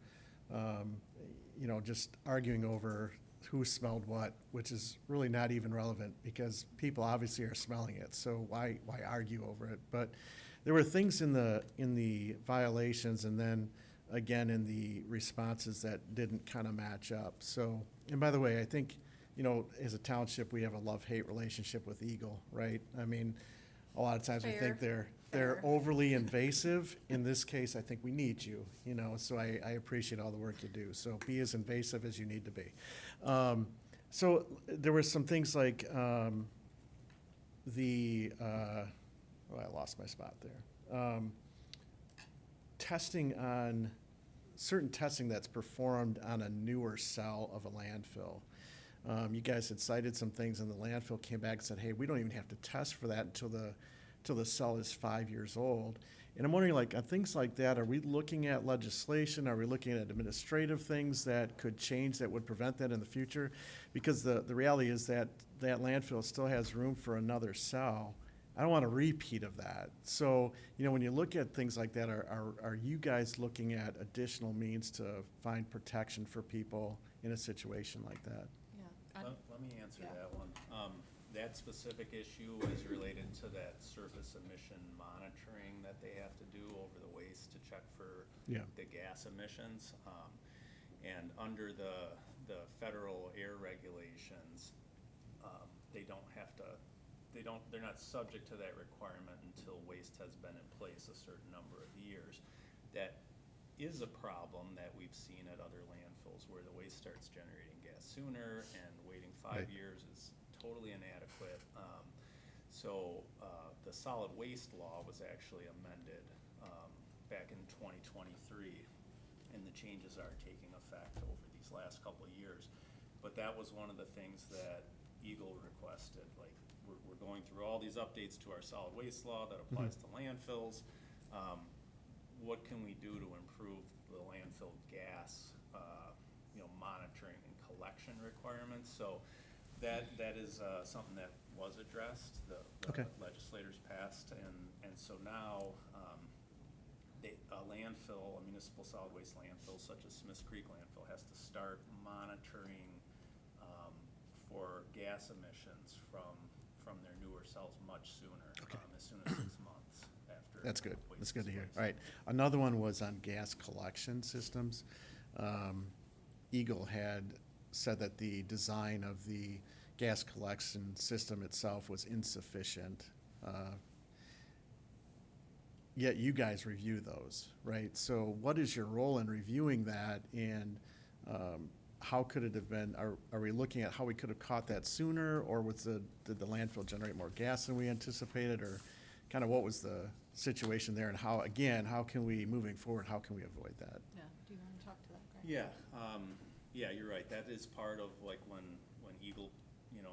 just arguing over who smelled what, which is really not even relevant because people obviously are smelling it. So why argue over it? But there were things in the violations and then again in the responses that didn't kind of match up. So, and by the way, I think, as a township, we have a love-hate relationship with EGLE, right? I mean, a lot of times we think they're overly invasive. In this case, I think we need you, so I appreciate all the work you do. So be as invasive as you need to be. So there were some things like I lost my spot there. testing on, certain testing that's performed on a newer cell of a landfill. You guys had cited some things, and the landfill came back and said, hey, we don't even have to test for that until the cell is 5 years old. And I'm wondering, like, on things like that, are we looking at legislation? Are we looking at administrative things that could change that would prevent that in the future? Because the reality is that that landfill still has room for another cell. I don't want a repeat of that. So, you know, when you look at things like that, are you guys looking at additional means to find protection for people in a situation like that? Yeah. Let me answer Yeah. that one. That specific issue is related to that surface emission monitoring that they have to do over the waste to check for the gas emissions. And under the federal air regulations, they're not subject to that requirement until waste has been in place a certain number of years. That is a problem that we've seen at other landfills where the waste starts generating gas sooner, and waiting 5 years is totally inadequate. So the solid waste law was actually amended back in 2023, and the changes are taking effect over these last couple of years. But that was one of the things that EGLE requested. Like, we're going through all these updates to our solid waste law that applies to landfills. What can we do to improve the landfill gas, monitoring and collection requirements? So that is something that was addressed. The legislators passed, and so now a municipal solid waste landfill such as Smiths Creek landfill has to start monitoring for gas emissions from their newer cells much sooner, as soon as 6 months after. That's good. That's good to hear. waste. All right. Another one was on gas collection systems. EGLE had said that the design of the gas collection system itself was insufficient. Yet you guys review those, right? So what is your role in reviewing that, and how could it have been, are we looking at how we could have caught that sooner, or did the landfill generate more gas than we anticipated, or kind of what was the situation there, and how can we, moving forward, how can we avoid that? Yeah. Do you want to talk to that, Greg? Yeah, you're right. That is part of, like, when EGLE,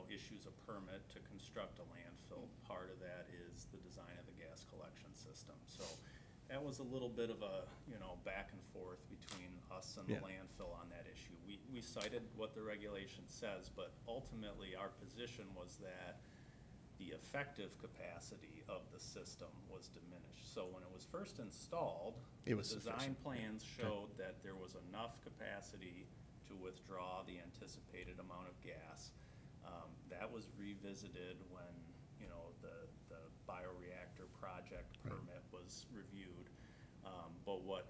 issues a permit to construct a landfill, part of that is the design of the gas collection system. So that was a little bit of a, back and forth between us and the landfill on that issue. We cited what the regulation says, but ultimately our position was that the effective capacity of the system was diminished. So when it was first installed, the design plans showed that there was enough capacity to withdraw the anticipated amount of gas. That was revisited when, the bioreactor project permit was reviewed. But what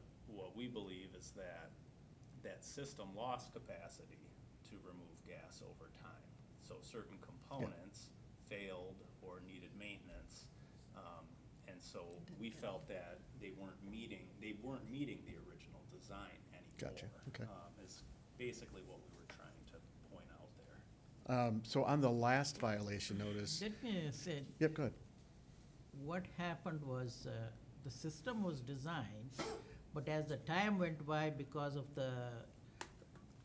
we believe is that system lost capacity to remove gas over time. So certain components failed or needed maintenance, and so we felt that they weren't meeting the original design anymore. Gotcha. Okay. Is basically what we were trying to point out there. So on the last violation notice. Let me say. Yep, go ahead. What happened was the system was designed, but as the time went by, because of the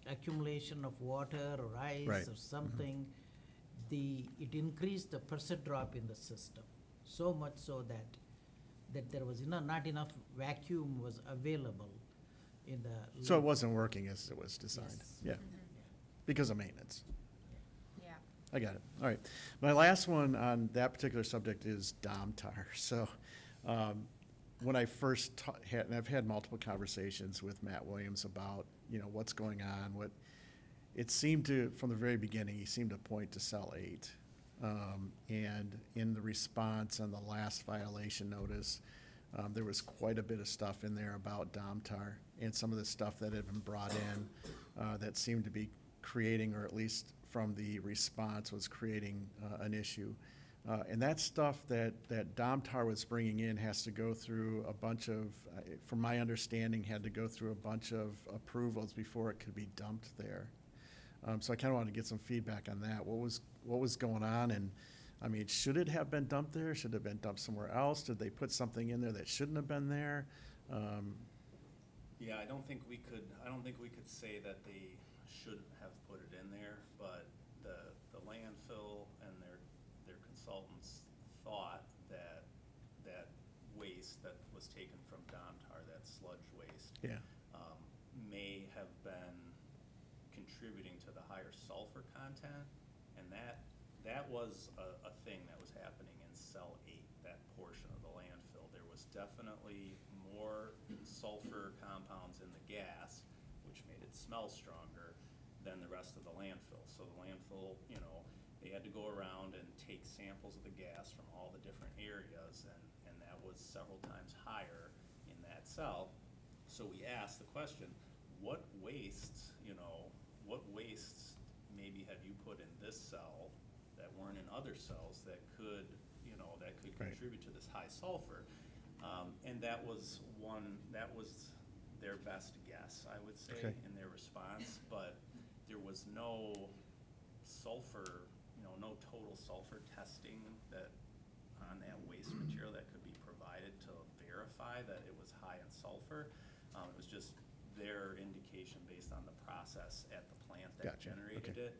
accumulation of water or ice or something, it increased the pressure drop in the system, so much so that there was not enough vacuum was available in the. So it wasn't working as it was designed. Yes. Yeah, because of maintenance. Yeah. I got it. All right. My last one on that particular subject is Domtar. So when I first and I've had multiple conversations with Matt Williams about, what's going on, it seemed to, from the very beginning, he seemed to point to cell 8. And in the response on the last violation notice, there was quite a bit of stuff in there about Domtar and some of the stuff that had been brought in that seemed to be creating, or at least from the response, was creating an issue. And that stuff that Domtar was bringing in has to go through a bunch of, from my understanding, had to go through a bunch of approvals before it could be dumped there. So I kind of wanted to get some feedback on that. What was going on? And I mean, should it have been dumped there? Should it have been dumped somewhere else? Did they put something in there that shouldn't have been there? Yeah, I don't think we could say that they shouldn't have put it in there, but the landfill and their consultants thought that that waste that was taken from Domtar, that sludge waste, Yeah. may have been contributing to the higher sulfur content, and that was a thing that was happening in cell 8, that portion of the landfill. There was definitely more sulfur compounds in the gas, which made it smell stronger than the rest of the landfill. So the landfill, they had to go around and take samples of the gas from all the different areas, and that was several times higher in that cell. So we asked the question, what wastes maybe have you put in this cell that weren't in other cells that could Right. contribute to this high sulfur? And that was their best guess, I would say, Okay. in their response, but there was no sulfur, no total sulfur testing that on that waste material that could be provided to verify that it was high in sulfur. It was just their indication based on the process at the plant that Gotcha. generated Okay. it.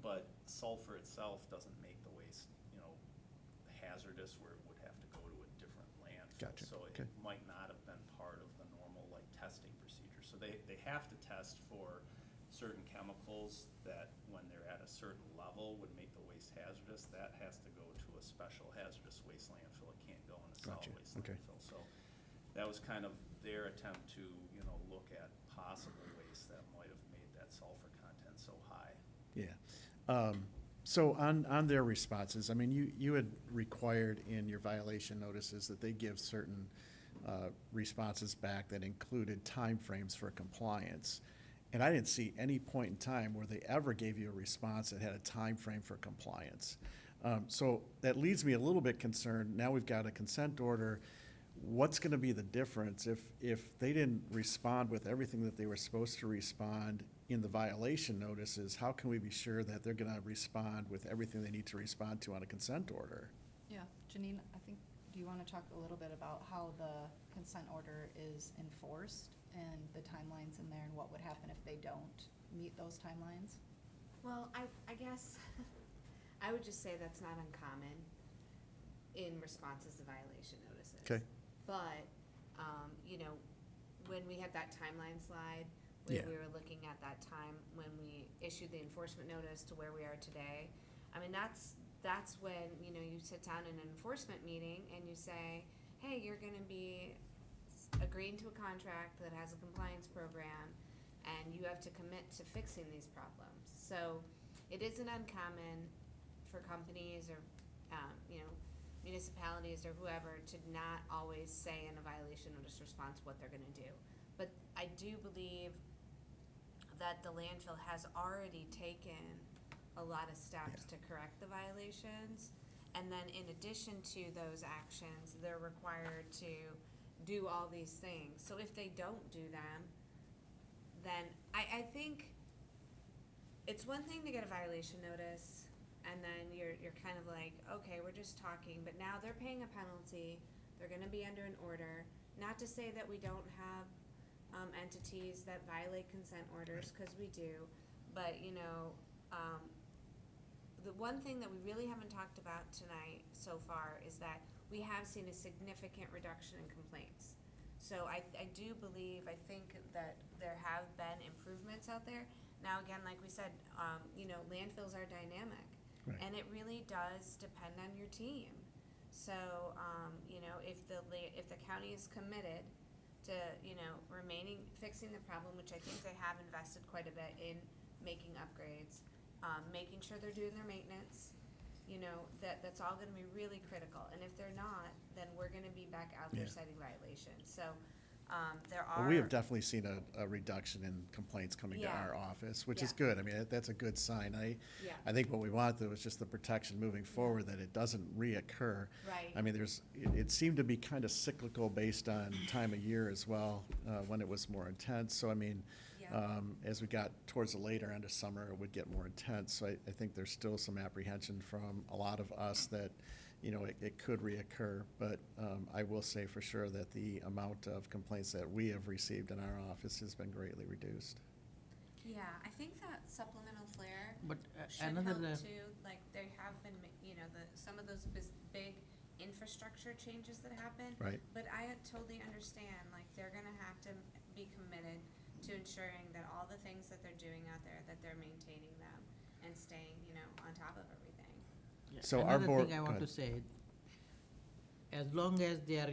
But sulfur itself doesn't make the waste, hazardous where it would have to go to a different landfill. Gotcha. So Okay. it might not have been part of the normal testing procedure. So they have to test for certain chemicals that when they're at a certain level would make the waste hazardous. That has to go to a special hazardous waste landfill. It can't go in a solid Gotcha. waste Okay. landfill. So that was kind of their attempt to, look at possible waste that might have made that sulfur content so high. Yeah. So on their responses, I mean, you had required in your violation notices that they give certain responses back that included timeframes for compliance. And I didn't see any point in time where they ever gave you a response that had a time frame for compliance. So that leaves me a little bit concerned. Now we've got a consent order. What's going to be the difference if they didn't respond with everything that they were supposed to respond in the violation notices? How can we be sure that they're going to respond with everything they need to respond to on a consent order? Yeah, Janine, do you want to talk a little bit about how the consent order is enforced and the timelines in there and what would happen if they don't meet those timelines? Well, I guess I would just say that's not uncommon in responses to violation notices. Okay. But, when we had that timeline slide, where Yeah. we were looking at that time when we issued the enforcement notice to where we are today, I mean, that's when, you sit down in an enforcement meeting and you say, hey, you're gonna be agreeing to a contract that has a compliance program, and you have to commit to fixing these problems. So it isn't uncommon for companies or, municipalities or whoever to not always say in a violation notice response what they're gonna do. But I do believe that the landfill has already taken a lot of steps to correct the violations. And then in addition to those actions, they're required to do all these things. So if they don't do them, then I think it's one thing to get a violation notice and then you're kind of like, okay, we're just talking, but now they're paying a penalty, they're gonna be under an order. Not to say that we don't have entities that violate consent orders, because we do, but the one thing that we really haven't talked about tonight so far is that we have seen a significant reduction in complaints. So I do believe, I think that there have been improvements out there. Now, again, like we said, landfills are dynamic. Right. And it really does depend on your team. So, if the county is committed to, fixing the problem, which I think they have invested quite a bit in making upgrades, making sure they're doing their maintenance, that's all gonna be really critical. And if they're not, then we're gonna be back out there Yeah. citing violations. So, there Well, are. we have definitely seen a reduction in complaints coming to Yeah. our office, which is Yeah. good. I mean, that's a good sign. Yeah. I think what we want, though, is just the protection moving forward, that it doesn't reoccur. Right. I mean, it seemed to be kind of cyclical based on time of year as well, when it was more intense. So, I mean, Yeah. Yeah. As we got towards the later end of summer, it would get more intense. So I think there's still some apprehension from a lot of us that, you know, it could reoccur. But I will say for sure that the amount of complaints that we have received in our office has been greatly reduced. Yeah, I think that supplemental flare But should another, help too. Like there have been, you know, some of those big infrastructure changes that happen. Right. But I totally understand. Like they're gonna have to be committed to ensuring that all the things that they're doing out there, that they're maintaining them and staying, you know, on top of everything. So our board- Another thing I go want to ahead. say, as long as they are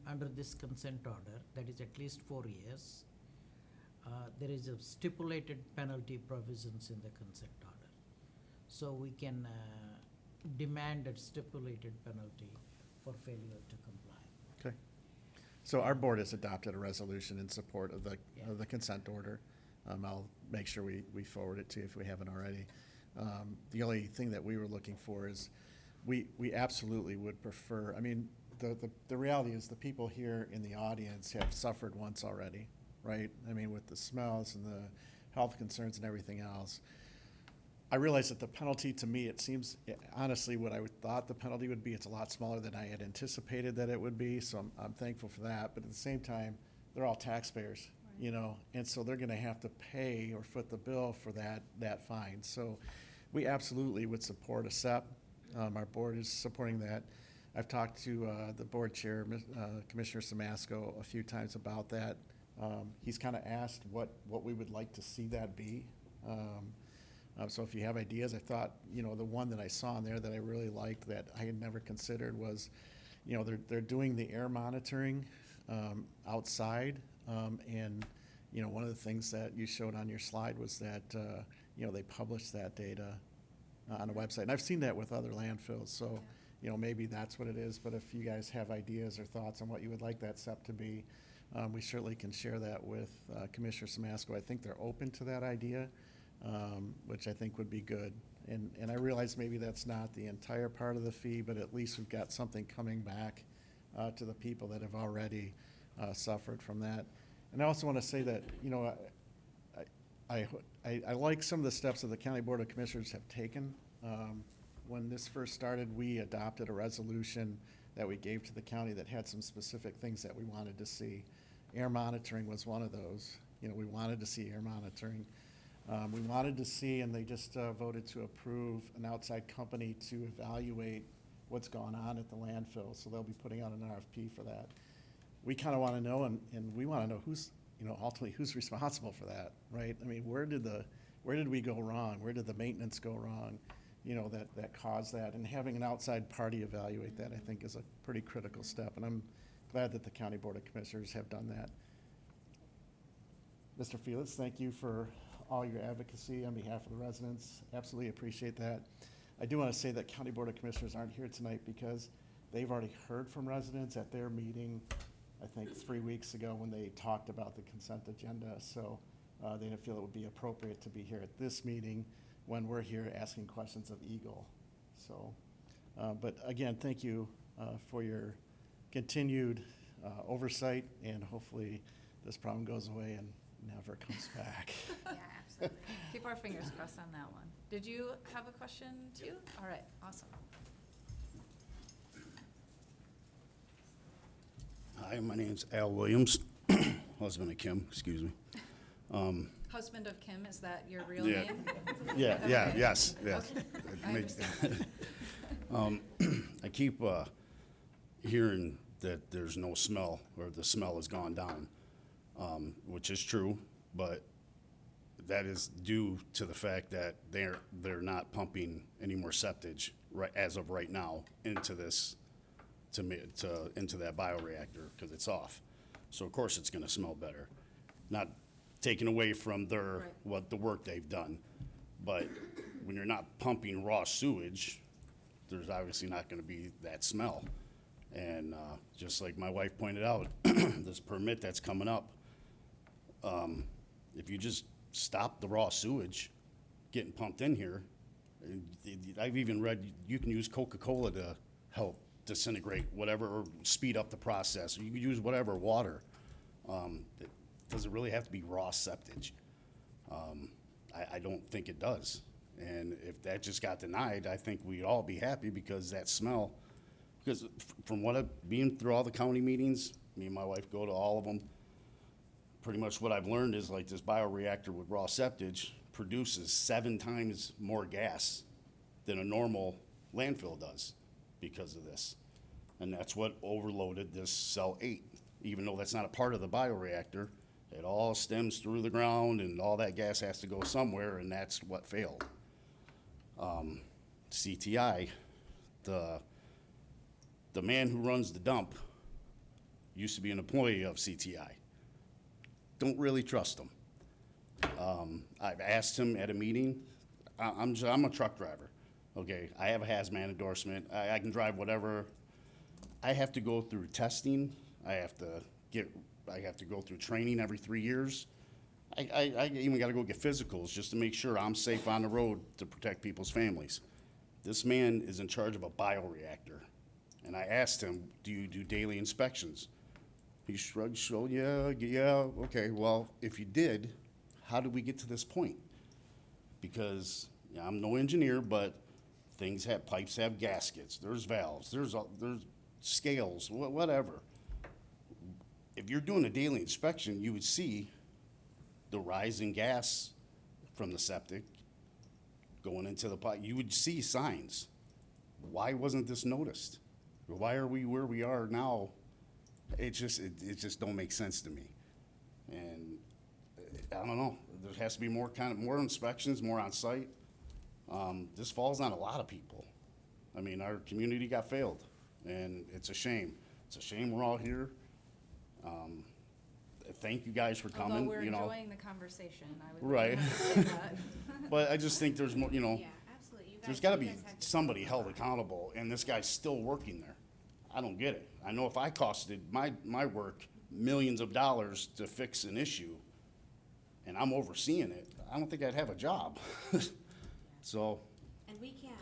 under this consent order, that is at least 4 years, there is a stipulated penalty provisions in the consent order. So we can demand a stipulated penalty for failure to comply. Okay. So our board has adopted a resolution in support of the consent order. I'll make sure we forward it to you if we haven't already. The only thing that we were looking for is we absolutely would prefer, I mean, the reality is the people here in the audience have suffered once already, right? I mean, with the smells and the health concerns and everything else. I realize that the penalty, to me, it seems, honestly, what I thought the penalty would be, it's a lot smaller than I had anticipated that it would be, so I'm thankful for that. But at the same time, they're all taxpayers, you know, and so they're gonna have to pay or foot the bill for that fine. So we absolutely would support a SEP. Our board is supporting that. I've talked to the board chair, Commissioner Samasco, a few times about that. He's kind of asked what we would like to see that be. So if you have ideas, I thought, you know, the one that I saw in there that I really liked that I had never considered was, you know, they're doing the air monitoring outside. And, you know, one of the things that you showed on your slide was that, you know, they publish that data on a website. And I've seen that with other landfills. So, you know, maybe that's what it is. But if you guys have ideas or thoughts on what you would like that SEP to be, we certainly can share that with Commissioner Samasco. I think they're open to that idea. Which I think would be good. And I realize maybe that's not the entire part of the fee, but at least we've got something coming back to the people that have already suffered from that. And I also want to say that, you know, I like some of the steps that the County Board of Commissioners have taken. When this first started, we adopted a resolution that we gave to the county that had some specific things that we wanted to see. Air monitoring was one of those. You know, we wanted to see air monitoring. We wanted to see, and they just voted to approve an outside company to evaluate what's going on at the landfill. So they'll be putting out an RFP for that. We kind of want to know, and we want to know who's, you know, ultimately who's responsible for that, right? I mean, where did we go wrong? Where did the maintenance go wrong? You know, that caused that. And having an outside party evaluate that, I think, is a pretty critical step. And I'm glad that the County Board of Commissioners have done that. Mr. Felix, thank you for all your advocacy on behalf of the residents. Absolutely appreciate that. I do want to say that County Board of Commissioners aren't here tonight because they've already heard from residents at their meeting, I think 3 weeks ago, when they talked about the consent agenda. So they didn't feel it would be appropriate to be here at this meeting when we're here asking questions of EGLE. So, but again, thank you for your continued oversight, and hopefully this problem goes away and never comes back. Yeah, absolutely. Keep our fingers crossed on that one. Did you have a question too? All right, awesome. Hi, my name's Al Williams, husband of Kim, excuse me. Husband of Kim, is that your real Yeah. name? Yeah, yeah, Okay. yes, yes. Okay. It I makes- understand. I keep hearing that there's no smell, or the smell has gone down, which is true, but that is due to the fact that they're not pumping any more septage as of right now into this into that bioreactor because it's off. So of course it's going to smell better. Not taken away from what the work they've done, but when you're not pumping raw sewage, there's obviously not going to be that smell. And just like my wife pointed out, this permit that's coming up, if you just stop the raw sewage getting pumped in here, I've even read you can use Coca-Cola to help disintegrate whatever or speed up the process. You can use whatever, water. does it really have to be raw septic? I don't think it does. And if that just got denied, I think we'd all be happy because that smell, because from what I've been through all the county meetings, me and my wife go to all of them, pretty much what I've learned is like this bioreactor with raw septic produces 7 times more gas than a normal landfill does because of this. And that's what overloaded this cell 8. Even though that's not a part of the bioreactor, it all stems through the ground and all that gas has to go somewhere, and that's what failed. CTI, the man who runs the dump used to be an employee of CTI. Don't really trust him. I've asked him at a meeting. I'm a truck driver. Okay, I have a hazmat endorsement. I can drive whatever. I have to go through testing. I have to go through training every 3 years. I even got to go get physicals just to make sure I'm safe on the road to protect people's families. This man is in charge of a bioreactor. And I asked him, do you do daily inspections? He shrugged, so yeah, okay, well, if you did, how did we get to this point? Because I'm no engineer, but pipes have gaskets, there's valves, there's scales, whatever. If you're doing a daily inspection, you would see the rise in gas from the septic going into the pipe. You would see signs. Why wasn't this noticed? Why are we where we are now? It just don't make sense to me. And I don't know. There has to be more inspections, more on site. This falls on a lot of people. I mean, our community got failed, and it's a shame. It's a shame we're all here. Thank you guys for coming. Although we're you know. enjoying the conversation, I would Right. really say that. But I just think there's more. Yeah, absolutely. There's got to be somebody held accountable, and this guy's still working there. I don't get it. I know if I costed my work millions of dollars to fix an issue, and I'm overseeing it, I don't think I'd have a job. So. And we can't,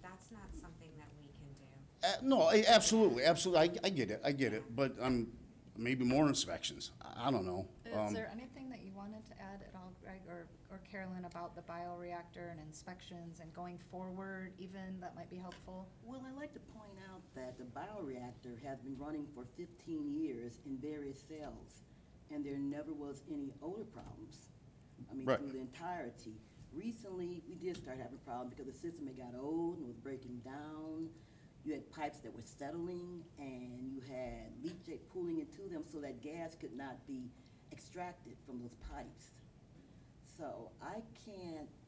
that's not something that we can do. No, absolutely. I get it. But maybe more inspections. I don't know. Is there anything that you wanted to add at all, Greg or Carolyn, about the bioreactor and inspections and going forward even that might be helpful? Well, I'd like to point out that the bioreactor has been running for 15 years in various cells, and there never was any odor problems. I mean, Right. through the entirety. Recently, we did start having problems because the system had got old and was breaking down. You had pipes that were settling, and you had leachate pooling into them so that gas could not be extracted from those pipes. So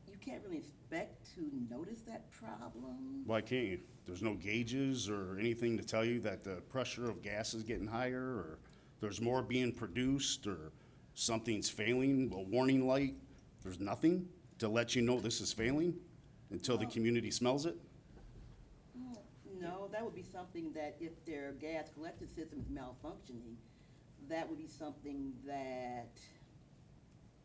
you can't really expect to notice that problem. Why can't you? There's no gauges or anything to tell you that the pressure of gas is getting higher, or there's more being produced, or something's failing, a warning light. There's nothing to let you know this is failing until the community smells it? No, that would be something that if their gas collector system is malfunctioning, that would be something that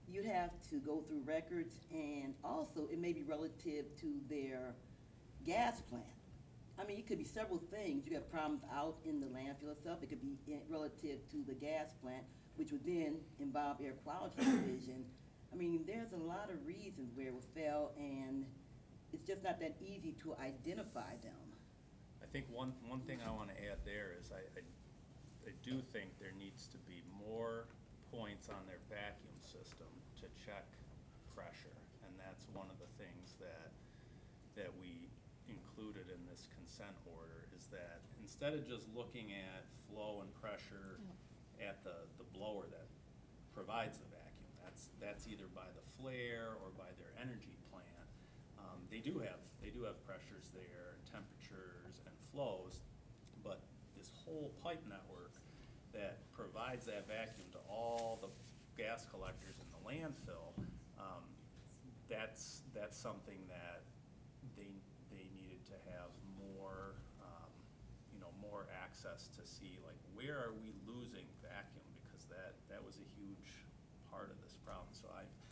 you'd have to go through records, and also it may be relative to their gas plant. I mean, it could be several things. You have problems out in the landfill itself. It could be relative to the gas plant, which would then involve air quality division. I mean, there's a lot of reasons where it will fail, and it's just not that easy to identify them. I think one thing I want to add there is I do think there needs to be more points on their vacuum system to check pressure, and that's one of the things that we included in this consent order, is that instead of just looking at flow and pressure at the blower that provides the vacuum, that's either by the flare or by their energy plant. They do have pressures there, temperatures and flows, but this whole pipe network that provides that vacuum to all the gas collectors in the landfill, that's something that they needed to have more, more access to see, like, where are we losing vacuum, because that was a huge part of this problem.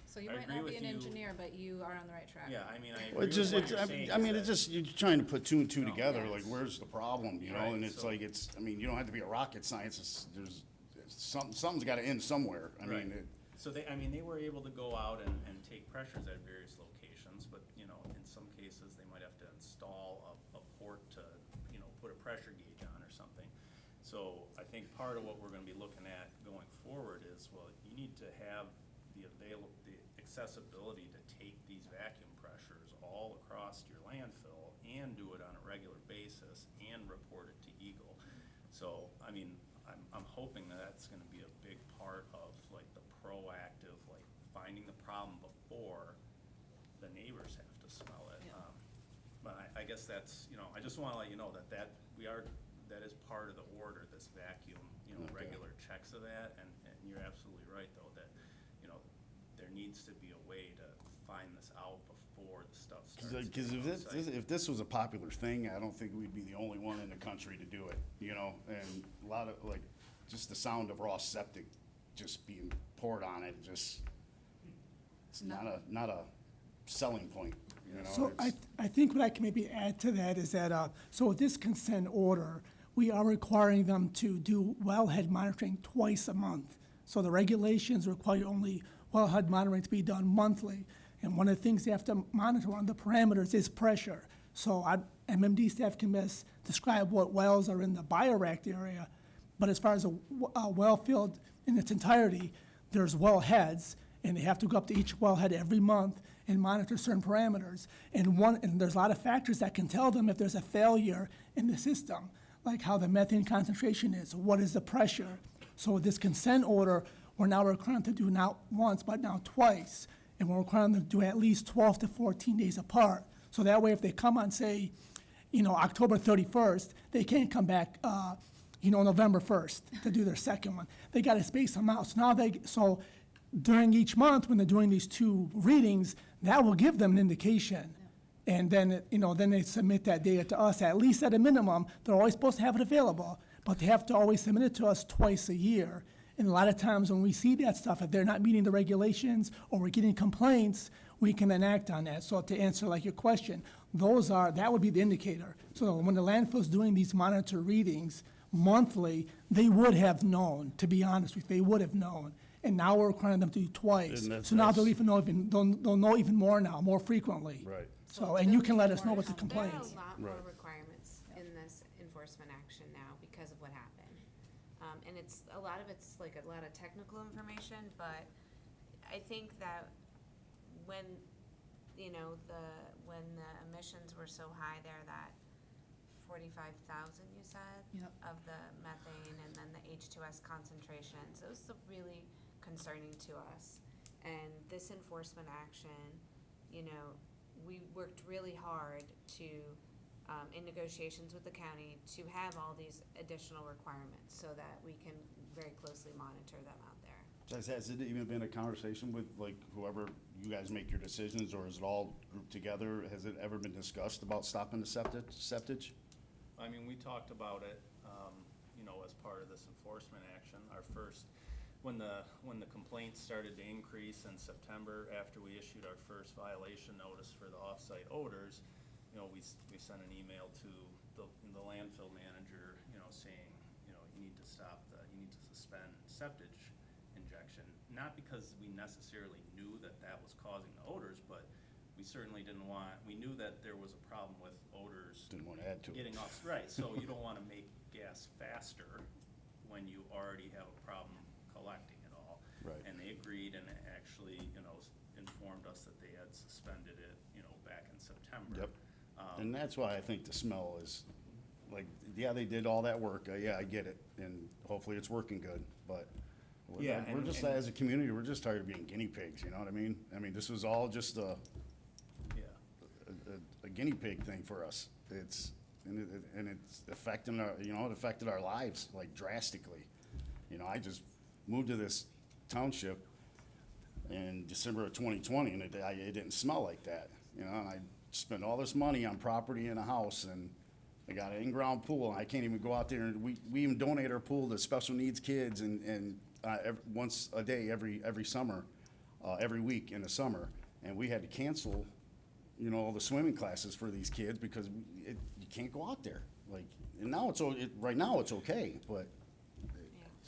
So you might not be an engineer, but you are on the right track. Yeah, I mean, I agree Well, with what you're saying. it's just, you're trying to put two and two together, like, where's the problem, you know? Right, And it's so- like, you don't have to be a rocket scientist. something's gotta end somewhere. I Right. mean, So they were able to go out and take pressures at various locations, but, you know, in some cases, they might have to install a port to, you know, put a pressure gauge on or something. So I think part of what we're gonna be looking at going forward is, well, you need to have the accessibility to take these vacuum pressures all across your landfill and do it on a regular basis and report it to EGLE. So, I mean, I'm hoping that that's gonna be a big part of like the proactive, like finding the problem before the neighbors have to smell it. But I guess that's, you know, I just wanna let you know that that is part of the order, this vacuum, you know, Okay. regular checks of that, and you're absolutely right though, that, you know, there needs to be a way to find this out before the stuff starts. because getting on site. if this was a popular thing, I don't think we'd be the only one in the country to do it, you know? And a lot of, like, just the sound of raw septic just being poured on it, just, it's not a selling point, you know? So It's- I think what I can maybe add to that is that, so with this consent order, we are requiring them to do wellhead monitoring twice a month. So the regulations require only wellhead monitoring to be done monthly. And one of the things they have to monitor on the parameters is pressure. So MMD staff can describe what wells are in the bioreactor area, but as far as a well field in its entirety, there's wellheads, and they have to go up to each wellhead every month and monitor certain parameters. And there's a lot of factors that can tell them if there's a failure in the system, like how the methane concentration is, what is the pressure. So with this consent order, we're now requiring them to do not once, but now twice. And we're requiring them to do at least 12 to 14 days apart. So that way, if they come on, say, you know, October 31st, they can't come back, you know, November 1st to do their second one. They got to space them out. So during each month, when they're doing these two readings, that will give them an indication. And then, you know, then they submit that data to us, at least at a minimum. They're always supposed to have it available, but they have to always submit it to us twice a year. And a lot of times when we see that stuff, if they're not meeting the regulations or we're getting complaints, we can then act on that. So to answer like your question, that would be the indicator. So when the landfill's doing these monitor readings monthly, they would have known, to be honest with you, they would have known. And now we're requiring them to do twice. And So now they'll know even more now, more frequently. Right. So, and you can let us know what the complaints. There are a lot more Right. requirements in this enforcement action now because of what happened. And a lot of it's like a lot of technical information, but I think that when, you know, when the emissions were so high there, that 45,000 you said? Yep. Of the methane and then the H2S concentrations, it was really concerning to us. And this enforcement action, you know, we worked really hard to, in negotiations with the county, to have all these additional requirements so that we can very closely monitor them out there. Has it even been a conversation with, like, whoever you guys make your decisions, or is it all grouped together? Has it ever been discussed about stopping the septage? I mean, we talked about it, you know, as part of this enforcement action. Our first, when the complaints started to increase in September, after we issued our first violation notice for the off-site odors, you know, we sent an email to the landfill manager, you know, saying, you know, you need to suspend septage injection. Not because we necessarily knew that was causing the odors, but we certainly we knew that there was a problem with odors. Didn't want to add to it. Getting off, right, so you don't want to make gas faster when you already have a problem collecting it all. Right. And they agreed and actually, you know, informed us that they had suspended it, you know, back in September. Yep. And that's why I think the smell is, like, yeah, they did all that work, yeah, I get it, and hopefully it's working good, but Yeah, we're just, as a community, we're just tired of being guinea pigs, you know what I mean? I mean, this was all just a guinea pig thing for us. It's affecting our, you know, it affected our lives, like, drastically. You know, I just moved to this township in December of 2020, and it didn't smell like that, you know, and I spent all this money on property and a house, and I got an in-ground pool, and I can't even go out there, and we even donate our pool to special needs kids, and once a day every summer, every week in the summer, and we had to cancel, you know, all the swimming classes for these kids because you can't go out there. Like, and now right now it's okay, but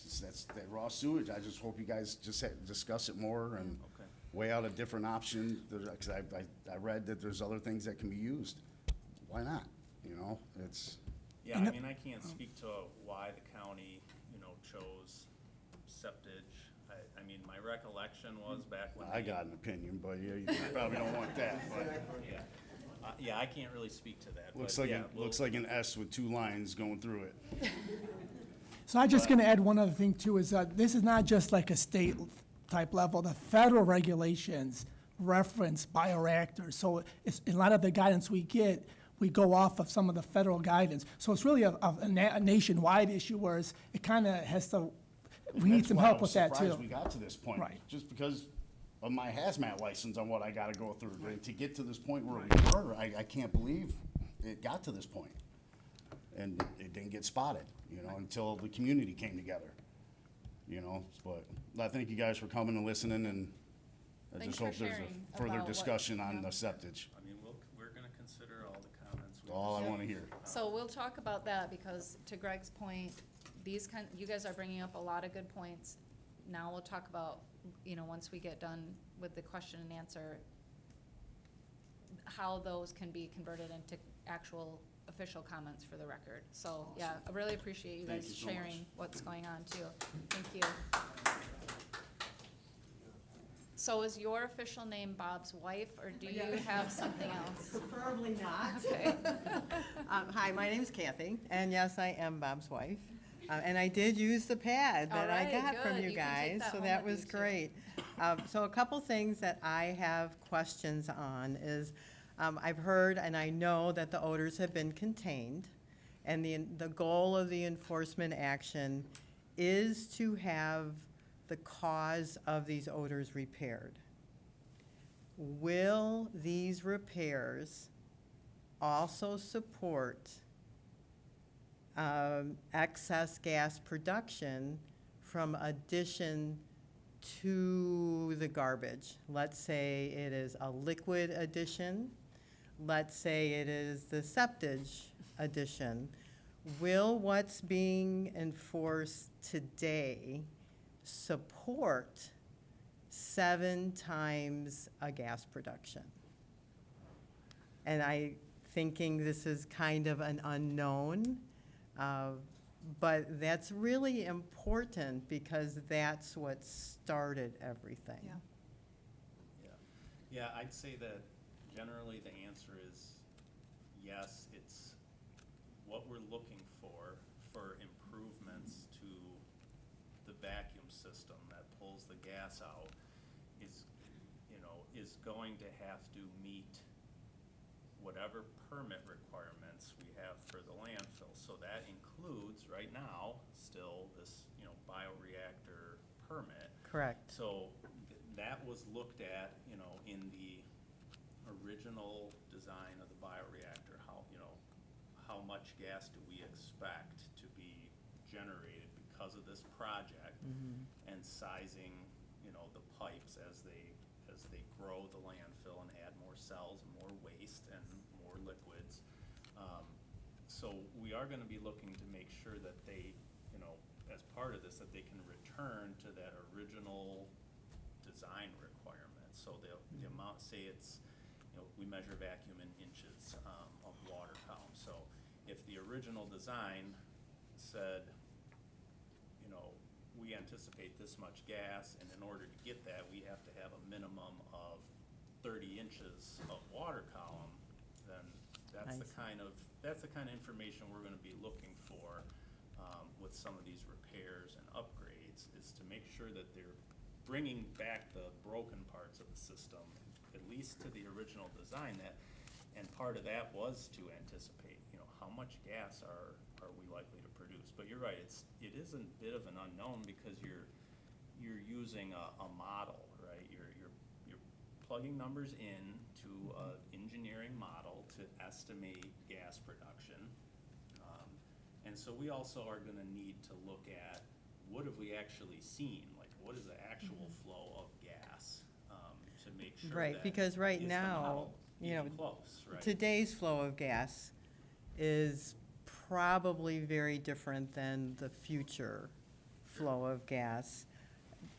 That's that raw sewage. I just hope you guys just discuss it more and Okay. weigh out a different option. Because I read that there's other things that can be used. Why not? You know, it's. Yeah, I mean, I can't speak to why the county, chose septage. I mean, my recollection was back when. I got an opinion, but yeah, you probably don't want that. But Yeah. Yeah, I can't really speak to that. looks but like yeah, looks like an S with 2 lines going through it. So I'm just going to add one other thing too, is that this is not just like a state type level. The federal regulations reference bioreactors. So it's, a lot of the guidance we get, we go off of some of the federal guidance. So it's really a nationwide issue, whereas it kind of has to, we need some help with that too. That's why I was surprised we got to this point. Right. Just because of my hazmat license on what I gotta go through. Right. To get to this point where we were, I can't believe it got to this point. And it didn't get spotted, until the community came together. But I thank you guys for coming and listening, and I Thanks just for hope there's sharing a further about what- discussion on yeah. the septage. I mean, we're gonna consider all the comments. That's all I wanna hear. So we'll talk about that, because to Greg's point, you guys are bringing up a lot of good points. Now we'll talk about, once we get done with the question and answer, how those can be converted into actual official comments for the record. So, yeah, I really appreciate you Thank guys you so much. sharing what's going on too. Thank you. So is your official name Bob's wife, or do you have something else? Preferably not. Okay. Hi, my name's Kathy, and yes, I am Bob's wife. And I did use the pad that All I right, got from good. you You can take guys, that so home that with was you, too. great. So a couple things that I have questions on is, I've heard and I know that the odors have been contained, and the goal of the enforcement action is to have the cause of these odors repaired. Will these repairs also support excess gas production from addition to the garbage? Let's say it is a liquid addition. Let's say it is the septage addition. Will what's being enforced today support 7 times a gas production? And I thinking this is kind of an unknown, but that's really important because that's what started everything. Yeah. Yeah, I'd say that generally the answer is yes, it's what we're looking for improvements to the vacuum system that pulls the gas out is going to have to meet whatever permit requirements we have for the landfill. So that includes, right now, still this, bioreactor permit. Correct. So that was looked at, in the original design of the bioreactor, how much gas do we expect to be generated because of this project, and sizing, the pipes as they grow the landfill and add more cells and more waste and more liquids. So we are gonna be looking to make sure that they, as part of this, that they can return to that original design requirement. So the amount, say it's, we measure vacuum in inches of water column. So if the original design said, we anticipate this much gas, and in order to get that, we have to have a minimum of 30 inches of water column, then that's the kind of information we're gonna be looking for with some of these repairs and upgrades, is to make sure that they're bringing back the broken parts of the system, at least to the original design. And part of that was to anticipate, how much gas are we likely to produce. But you're right, it is a bit of an unknown because you're using a model, right? You're plugging numbers in to an engineering model to estimate gas production. And so we also are gonna need to look at what have we actually seen, like what is the actual flow of gas, to make sure Right, that because right is the now, model even close, right? today's flow of gas is probably very different than the future flow of gas.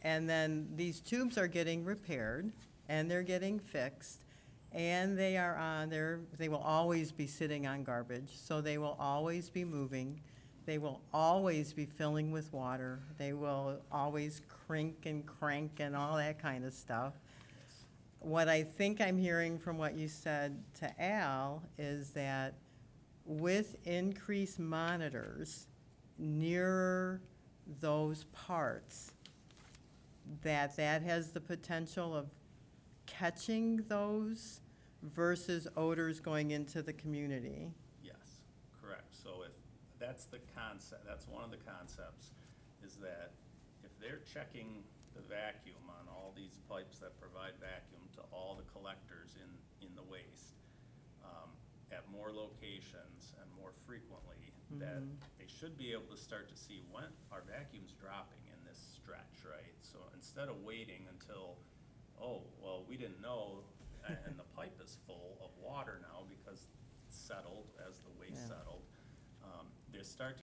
And then these tubes are getting repaired, and they're getting fixed, and they are on there, they will always be sitting on garbage, so they will always be moving. They will always be filling with water. They will always crink and crank and all that kind of stuff. What I think I'm hearing from what you said to Al is that with increased monitors near those parts, that has the potential of catching those versus odors going into the community. Yes, correct. So if that's the concept, that's one of the concepts, is that if they're checking the vacuum on all these pipes that provide vacuum to all the collectors in the waste, at more locations and more frequently, that they should be able to start to see when our vacuum's dropping in this stretch, right? So instead of waiting until, oh, well, we didn't know, and the pipe is full of water now because it's settled as the waste settled, they start